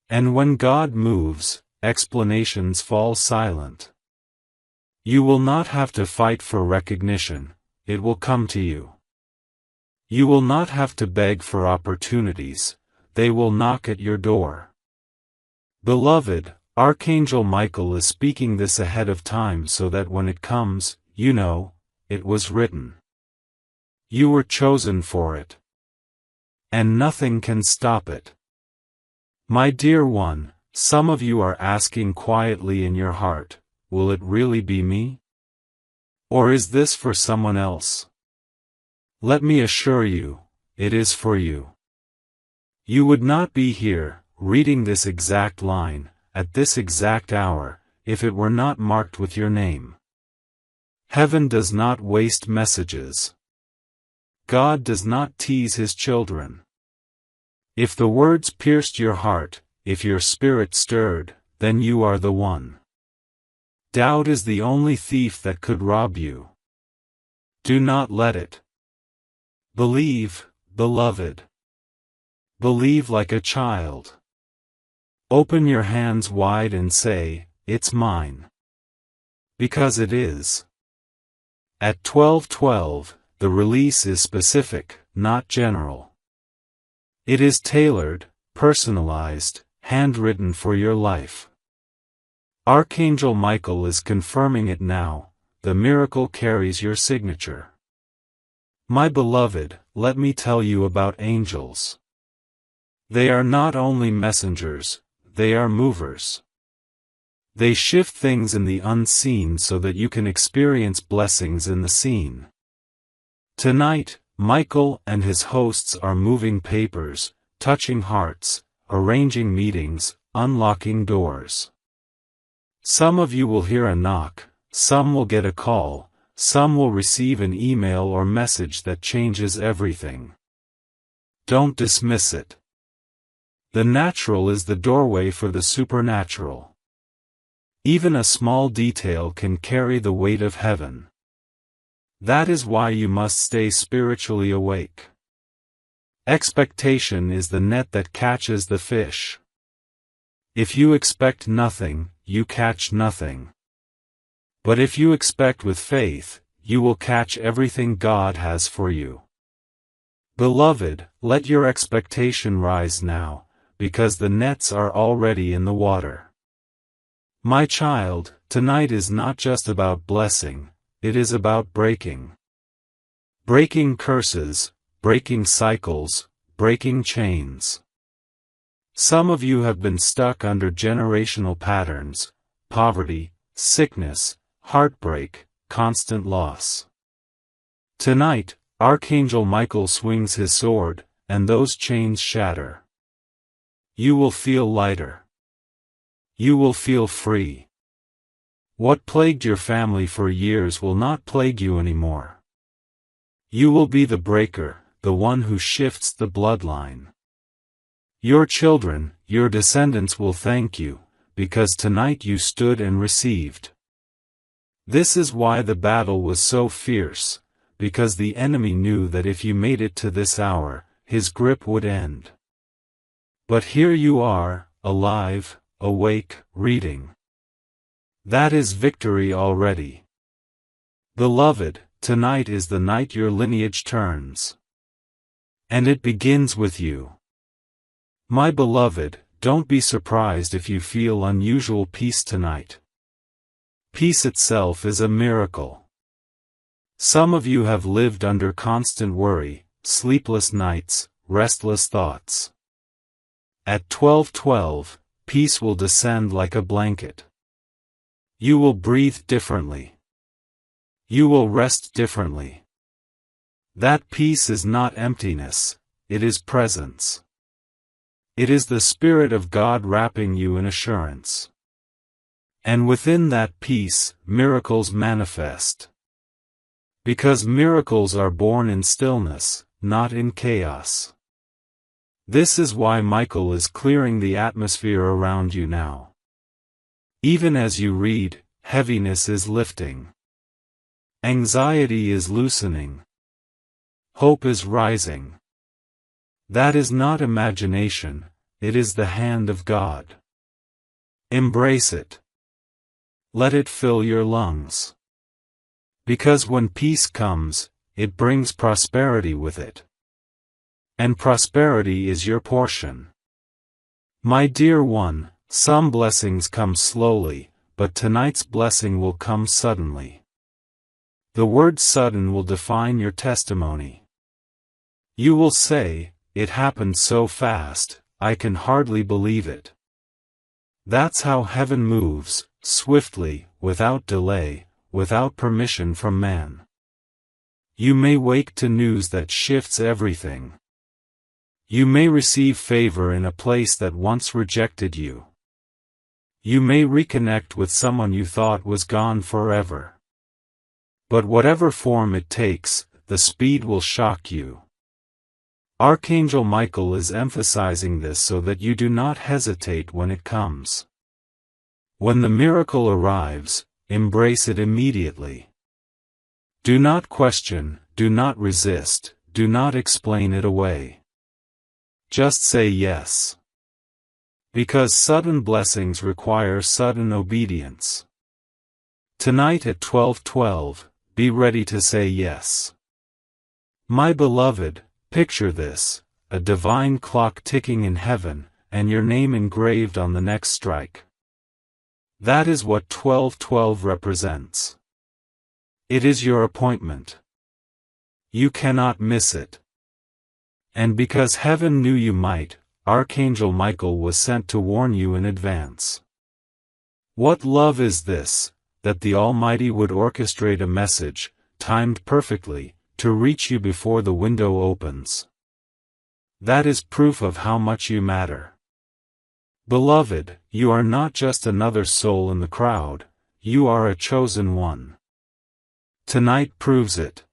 And when God moves, explanations fall silent. You will not have to fight for recognition, it will come to you. You will not have to beg for opportunities, they will knock at your door. Beloved, Archangel Michael is speaking this ahead of time so that when it comes, you know, it was written. You were chosen for it. And nothing can stop it. My dear one, some of you are asking quietly in your heart, will it really be me? Or is this for someone else? Let me assure you, it is for you. You would not be here, reading this exact line, at this exact hour, if it were not marked with your name. Heaven does not waste messages. God does not tease his children. If the words pierced your heart, if your spirit stirred, then you are the one. Doubt is the only thief that could rob you. Do not let it. Believe, beloved. Believe like a child. Open your hands wide and say, it's mine. Because it is. At 12:12, the release is specific, not general. It is tailored, personalized, handwritten for your life. Archangel Michael is confirming it now, the miracle carries your signature. My beloved, let me tell you about angels. They are not only messengers, they are movers. They shift things in the unseen so that you can experience blessings in the seen. Tonight, Michael and his hosts are moving papers, touching hearts, arranging meetings, unlocking doors. Some of you will hear a knock, some will get a call, some will receive an email or message that changes everything. Don't dismiss it. The natural is the doorway for the supernatural. Even a small detail can carry the weight of heaven. That is why you must stay spiritually awake. Expectation is the net that catches the fish. If you expect nothing, you catch nothing. But if you expect with faith, you will catch everything God has for you. Beloved, let your expectation rise now, because the nets are already in the water. My child, tonight is not just about blessing, it is about breaking. Breaking curses, breaking cycles, breaking chains. Some of you have been stuck under generational patterns, poverty, sickness, heartbreak, constant loss. Tonight, Archangel Michael swings his sword, and those chains shatter. You will feel lighter. You will feel free. What plagued your family for years will not plague you anymore. You will be the breaker, the one who shifts the bloodline. Your children, your descendants will thank you, because tonight you stood and received. This is why the battle was so fierce, because the enemy knew that if you made it to this hour, his grip would end. But here you are, alive, awake, reading. That is victory already. Beloved, tonight is the night your lineage turns. And it begins with you. My beloved, don't be surprised if you feel unusual peace tonight. Peace itself is a miracle. Some of you have lived under constant worry, sleepless nights, restless thoughts. At 12:12, peace will descend like a blanket. You will breathe differently. You will rest differently. That peace is not emptiness, it is presence. It is the Spirit of God wrapping you in assurance. And within that peace, miracles manifest. Because miracles are born in stillness, not in chaos. This is why Michael is clearing the atmosphere around you now. Even as you read, heaviness is lifting. Anxiety is loosening. Hope is rising. That is not imagination, it is the hand of God. Embrace it. Let it fill your lungs. Because when peace comes, it brings prosperity with it. And prosperity is your portion. My dear one, some blessings come slowly, but tonight's blessing will come suddenly. The word sudden will define your testimony. You will say, "It happened so fast, I can hardly believe it." That's how heaven moves, swiftly, without delay, without permission from man. You may wake to news that shifts everything. You may receive favor in a place that once rejected you. You may reconnect with someone you thought was gone forever. But whatever form it takes, the speed will shock you. Archangel Michael is emphasizing this so that you do not hesitate when it comes. When the miracle arrives, embrace it immediately. Do not question, do not resist, do not explain it away. Just say yes. Because sudden blessings require sudden obedience. Tonight at 12:12, be ready to say yes. My beloved, picture this, a divine clock ticking in heaven, and your name engraved on the next strike. That is what 12:12 represents. It is your appointment. You cannot miss it. And because heaven knew you might, Archangel Michael was sent to warn you in advance. What love is this, that the Almighty would orchestrate a message, timed perfectly, to reach you before the window opens. That is proof of how much you matter. Beloved, you are not just another soul in the crowd, you are a chosen one. Tonight proves it.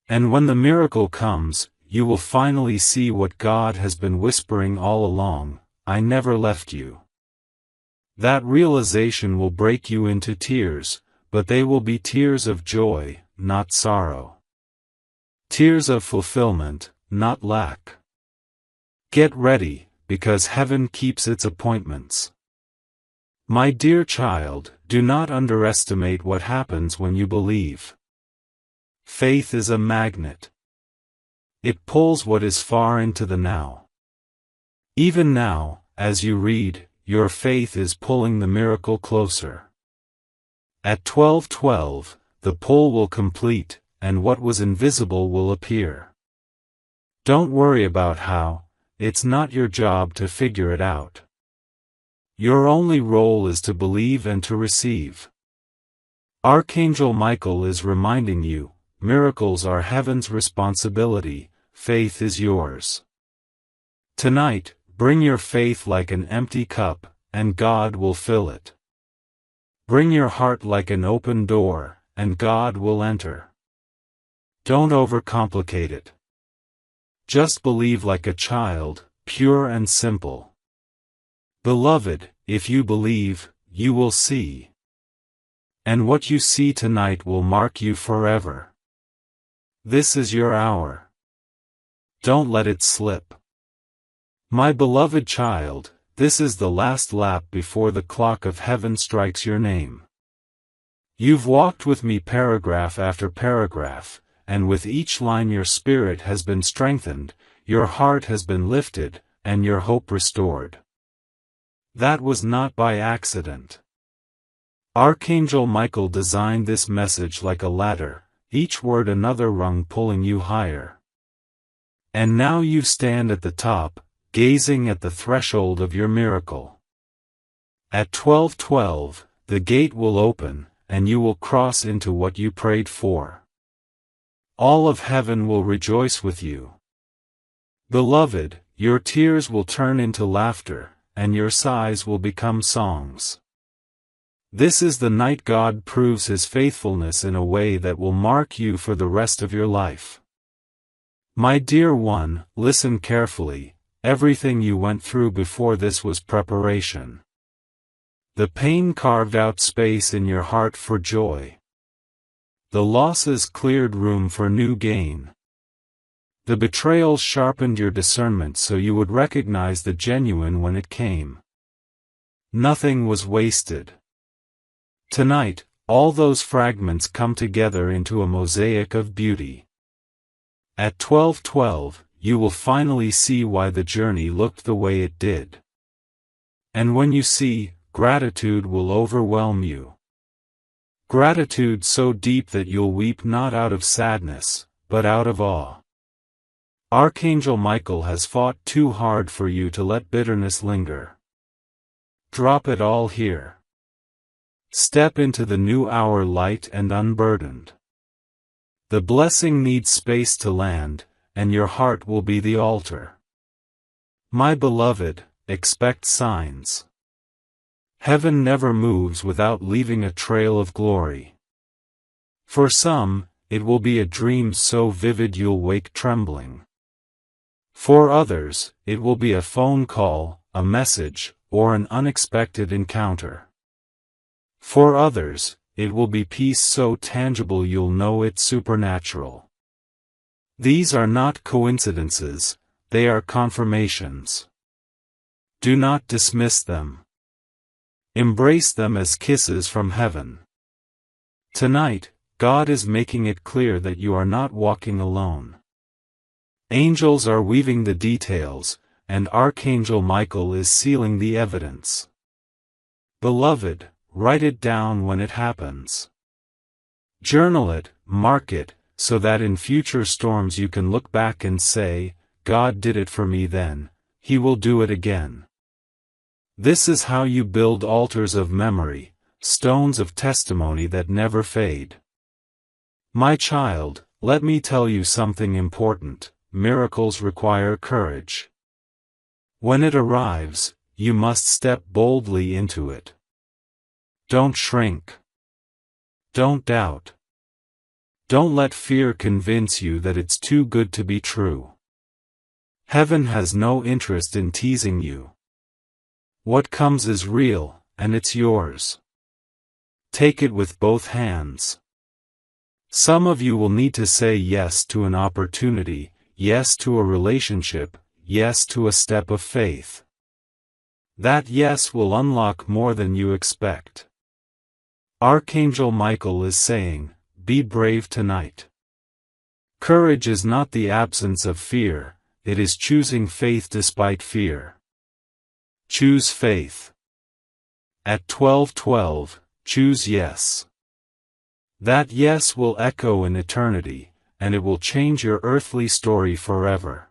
And when the miracle comes, you will finally see what God has been whispering all along, "I never left you." That realization will break you into tears, but they will be tears of joy, not sorrow. Tears of fulfillment, not lack. Get ready, because heaven keeps its appointments. My dear child, do not underestimate what happens when you believe. Faith is a magnet. It pulls what is far into the now. Even now, as you read, your faith is pulling the miracle closer. At 12:12, the pull will complete, and what was invisible will appear. Don't worry about how, it's not your job to figure it out. Your only role is to believe and to receive. Archangel Michael is reminding you, miracles are heaven's responsibility, faith is yours. Tonight, bring your faith like an empty cup, and God will fill it. Bring your heart like an open door, and God will enter. Don't overcomplicate it. Just believe like a child, pure and simple. Beloved, if you believe, you will see. And what you see tonight will mark you forever. This is your hour. Don't let it slip. My beloved child, this is the last lap before the clock of heaven strikes your name. You've walked with me paragraph after paragraph, and with each line your spirit has been strengthened, your heart has been lifted, and your hope restored. That was not by accident. Archangel Michael designed this message like a ladder, each word another rung pulling you higher. And now you stand at the top, gazing at the threshold of your miracle. At 12:12, the gate will open, and you will cross into what you prayed for. All of heaven will rejoice with you. Beloved, your tears will turn into laughter, and your sighs will become songs. This is the night God proves His faithfulness in a way that will mark you for the rest of your life. My dear one, listen carefully. Everything you went through before this was preparation. The pain carved out space in your heart for joy. The losses cleared room for new gain. The betrayals sharpened your discernment so you would recognize the genuine when it came. Nothing was wasted. Tonight, all those fragments come together into a mosaic of beauty. At 12:12, you will finally see why the journey looked the way it did. And when you see, gratitude will overwhelm you. Gratitude so deep that you'll weep not out of sadness, but out of awe. Archangel Michael has fought too hard for you to let bitterness linger. Drop it all here. Step into the new hour light and unburdened. The blessing needs space to land, and your heart will be the altar. My beloved, expect signs. Heaven never moves without leaving a trail of glory. For some, it will be a dream so vivid you'll wake trembling. For others, it will be a phone call, a message, or an unexpected encounter. For others, it will be peace so tangible you'll know it's supernatural. These are not coincidences, they are confirmations. Do not dismiss them. Embrace them as kisses from heaven. Tonight, God is making it clear that you are not walking alone. Angels are weaving the details, and Archangel Michael is sealing the evidence. Beloved, write it down when it happens. Journal it, mark it, so that in future storms you can look back and say, God did it for me then, He will do it again. This is how you build altars of memory, stones of testimony that never fade. My child, let me tell you something important. Miracles require courage. When it arrives, you must step boldly into it. Don't shrink. Don't doubt. Don't let fear convince you that it's too good to be true. Heaven has no interest in teasing you. What comes is real, and it's yours. Take it with both hands. Some of you will need to say yes to an opportunity, yes to a relationship, yes to a step of faith. That yes will unlock more than you expect. Archangel Michael is saying, be brave tonight. Courage is not the absence of fear, it is choosing faith despite fear. Choose faith. At 12:12, choose yes. That yes will echo in eternity, and it will change your earthly story forever.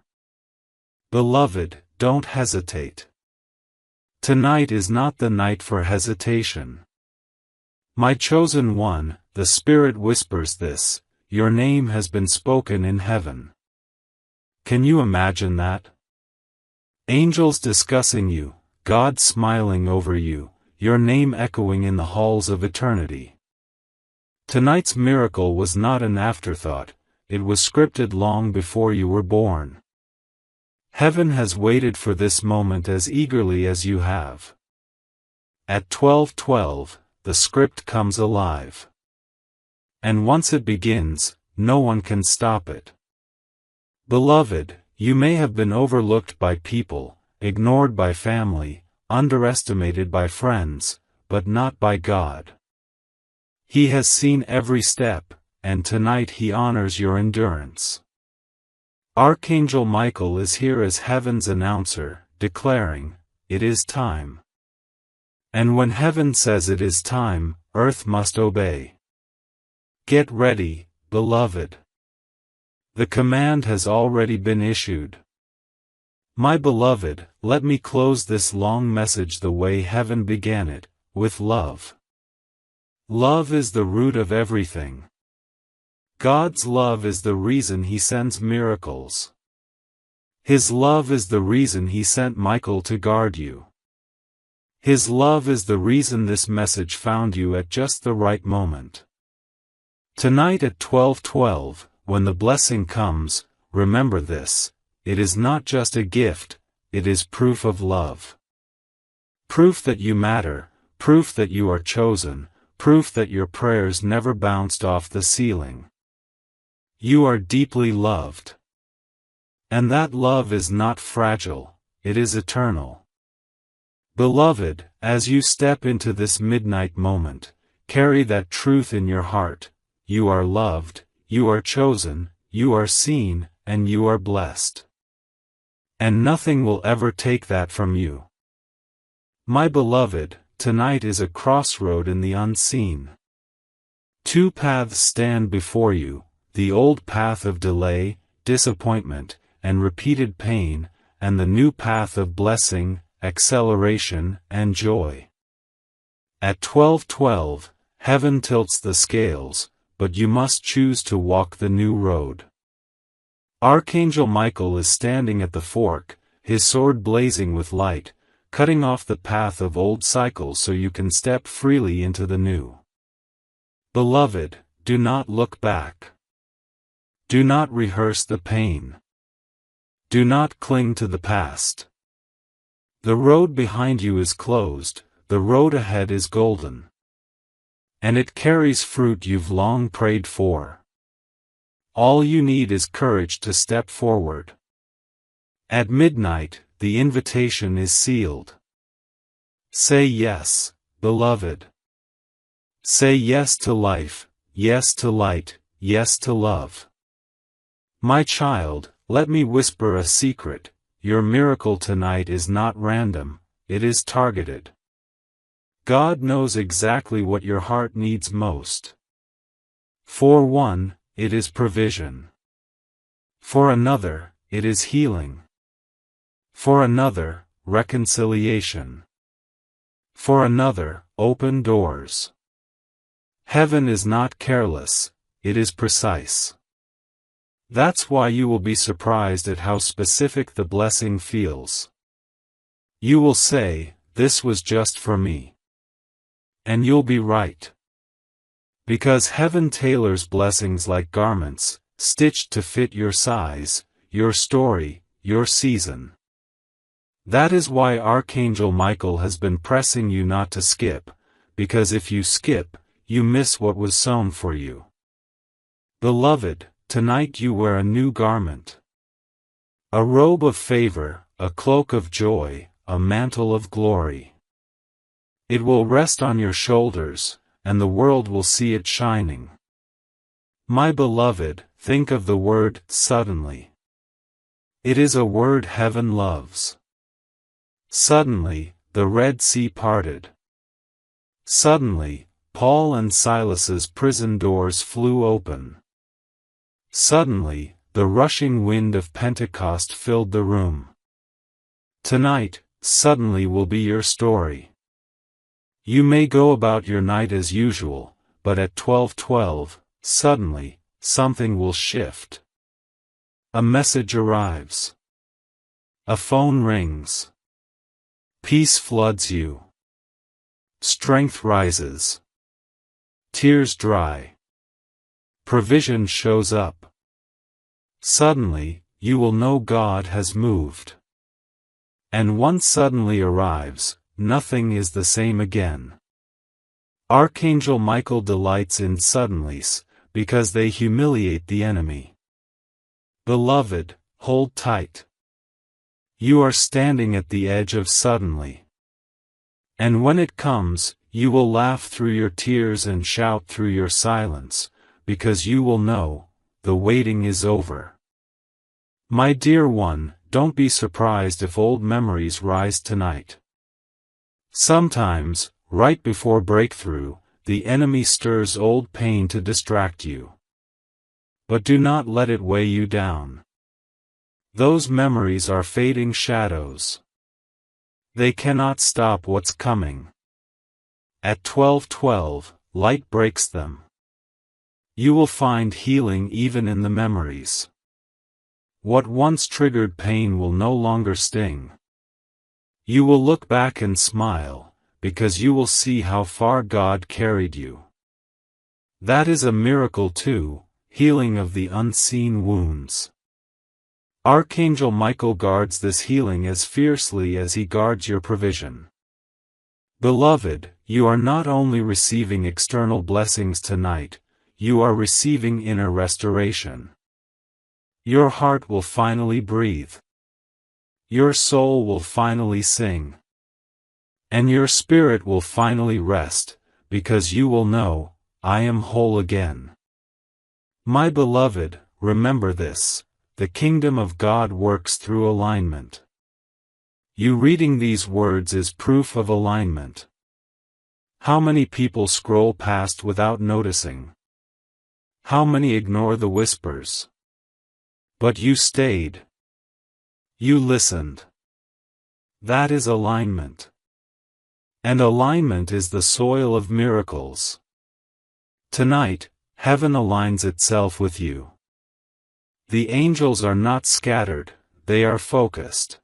Beloved, don't hesitate. Tonight is not the night for hesitation. My chosen one, the Spirit whispers this, your name has been spoken in heaven. Can you imagine that? Angels discussing you, God smiling over you, your name echoing in the halls of eternity. Tonight's miracle was not an afterthought, it was scripted long before you were born. Heaven has waited for this moment as eagerly as you have. At 12:12, the script comes alive. And once it begins, no one can stop it. Beloved, you may have been overlooked by people, ignored by family, underestimated by friends, but not by God. He has seen every step, and tonight He honors your endurance. Archangel Michael is here as heaven's announcer, declaring, it is time. And when heaven says it is time, earth must obey. Get ready, beloved. The command has already been issued. My beloved, let me close this long message the way heaven began it, with love. Love is the root of everything. God's love is the reason He sends miracles. His love is the reason He sent Michael to guard you. His love is the reason this message found you at just the right moment. Tonight at 12:12, when the blessing comes, remember this: it is not just a gift, it is proof of love. Proof that you matter, proof that you are chosen, proof that your prayers never bounced off the ceiling. You are deeply loved. And that love is not fragile, it is eternal. Beloved, as you step into this midnight moment, carry that truth in your heart: you are loved, you are chosen, you are seen, and you are blessed. And nothing will ever take that from you. My beloved, tonight is a crossroad in the unseen. Two paths stand before you: the old path of delay, disappointment, and repeated pain, and the new path of blessing, acceleration, and joy. At 12:12, heaven tilts the scales, but you must choose to walk the new road. Archangel Michael is standing at the fork, his sword blazing with light, cutting off the path of old cycles so you can step freely into the new. Beloved, do not look back. Do not rehearse the pain. Do not cling to the past. The road behind you is closed, the road ahead is golden. And it carries fruit you've long prayed for. All you need is courage to step forward. At midnight, the invitation is sealed. Say yes, beloved. Say yes to life, yes to light, yes to love. My child, let me whisper a secret: your miracle tonight is not random, it is targeted. God knows exactly what your heart needs most. For one, it is provision. For another, it is healing. For another, reconciliation. For another, open doors. Heaven is not careless, it is precise. That's why you will be surprised at how specific the blessing feels. You will say, "This was just for me." And you'll be right. Because heaven tailors blessings like garments, stitched to fit your size, your story, your season. That is why Archangel Michael has been pressing you not to skip, because if you skip, you miss what was sown for you. Beloved, tonight you wear a new garment. A robe of favor, a cloak of joy, a mantle of glory. It will rest on your shoulders, and the world will see it shining. My beloved, think of the word "suddenly." It is a word heaven loves. Suddenly, the Red Sea parted. Suddenly, Paul and Silas's prison doors flew open. Suddenly, the rushing wind of Pentecost filled the room. Tonight, suddenly will be your story. You may go about your night as usual, but at 12:12, suddenly, something will shift. A message arrives. A phone rings. Peace floods you. Strength rises. Tears dry. Provision shows up. Suddenly, you will know God has moved. And once suddenly arrives, nothing is the same again. Archangel Michael delights in suddenlies, because they humiliate the enemy. Beloved, hold tight. You are standing at the edge of suddenly. And when it comes, you will laugh through your tears and shout through your silence, because you will know, the waiting is over. My dear one, don't be surprised if old memories rise tonight. Sometimes, right before breakthrough, the enemy stirs old pain to distract you. But do not let it weigh you down. Those memories are fading shadows. They cannot stop what's coming. At 12:12, light breaks them. You will find healing even in the memories. What once triggered pain will no longer sting. You will look back and smile, because you will see how far God carried you. That is a miracle too, healing of the unseen wounds. Archangel Michael guards this healing as fiercely as he guards your provision. Beloved, you are not only receiving external blessings tonight, you are receiving inner restoration. Your heart will finally breathe. Your soul will finally sing. And your spirit will finally rest, because you will know, I am whole again. My beloved, remember this, the kingdom of God works through alignment. You reading these words is proof of alignment. How many people scroll past without noticing? How many ignore the whispers? But you stayed. You listened. That is alignment. And alignment is the soil of miracles. Tonight, heaven aligns itself with you. The angels are not scattered, they are focused.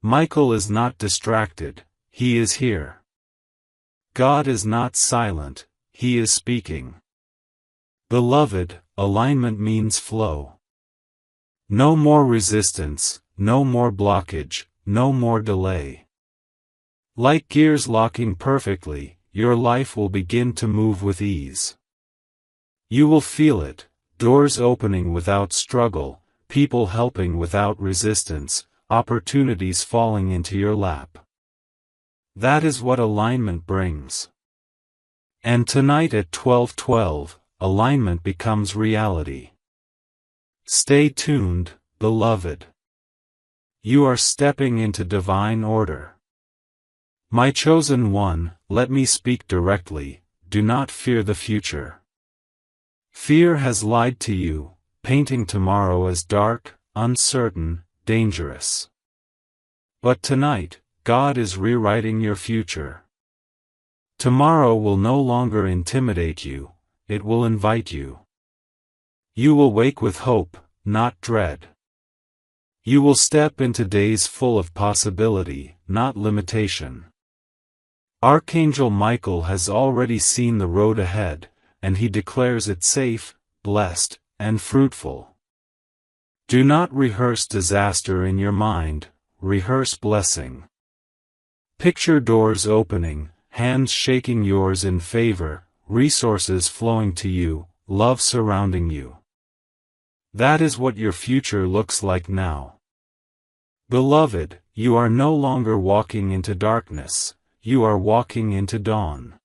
Michael is not distracted, he is here. God is not silent, he is speaking. Beloved, alignment means flow. No more resistance, no more blockage, no more delay. Like gears locking perfectly, your life will begin to move with ease. You will feel it, doors opening without struggle, people helping without resistance, opportunities falling into your lap. That is what alignment brings. And tonight at 12:12, alignment becomes reality. Stay tuned, beloved. You are stepping into divine order. My chosen one, let me speak directly, do not fear the future. Fear has lied to you, painting tomorrow as dark, uncertain, dangerous. But tonight, God is rewriting your future. Tomorrow will no longer intimidate you, it will invite you. You will wake with hope, not dread. You will step into days full of possibility, not limitation. Archangel Michael has already seen the road ahead, and he declares it safe, blessed, and fruitful. Do not rehearse disaster in your mind, rehearse blessing. Picture doors opening, hands shaking yours in favor, resources flowing to you, love surrounding you. That is what your future looks like now. Beloved, you are no longer walking into darkness, you are walking into dawn.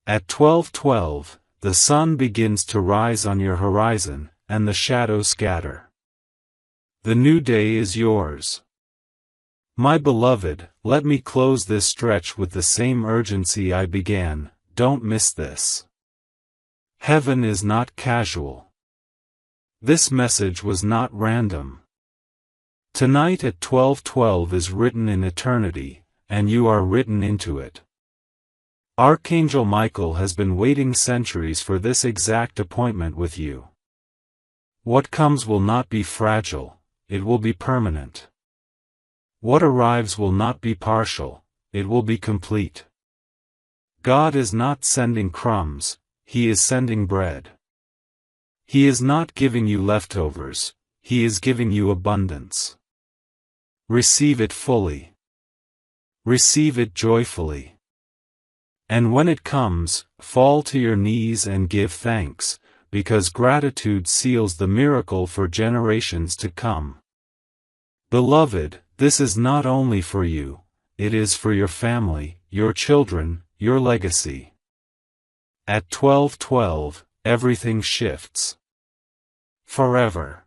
At 12:12, the sun begins to rise on your horizon, and the shadows scatter. The new day is yours. My beloved, let me close this stretch with the same urgency I began, don't miss this. Heaven is not casual. This message was not random. Tonight at 12:12 is written in eternity, and you are written into it. Archangel Michael has been waiting centuries for this exact appointment with you. What comes will not be fragile, it will be permanent. What arrives will not be partial, it will be complete. God is not sending crumbs, He is sending bread. He is not giving you leftovers, He is giving you abundance. Receive it fully. Receive it joyfully. And when it comes, fall to your knees and give thanks, because gratitude seals the miracle for generations to come. Beloved, this is not only for you, it is for your family, your children, your legacy. At 12:12, everything shifts. Forever.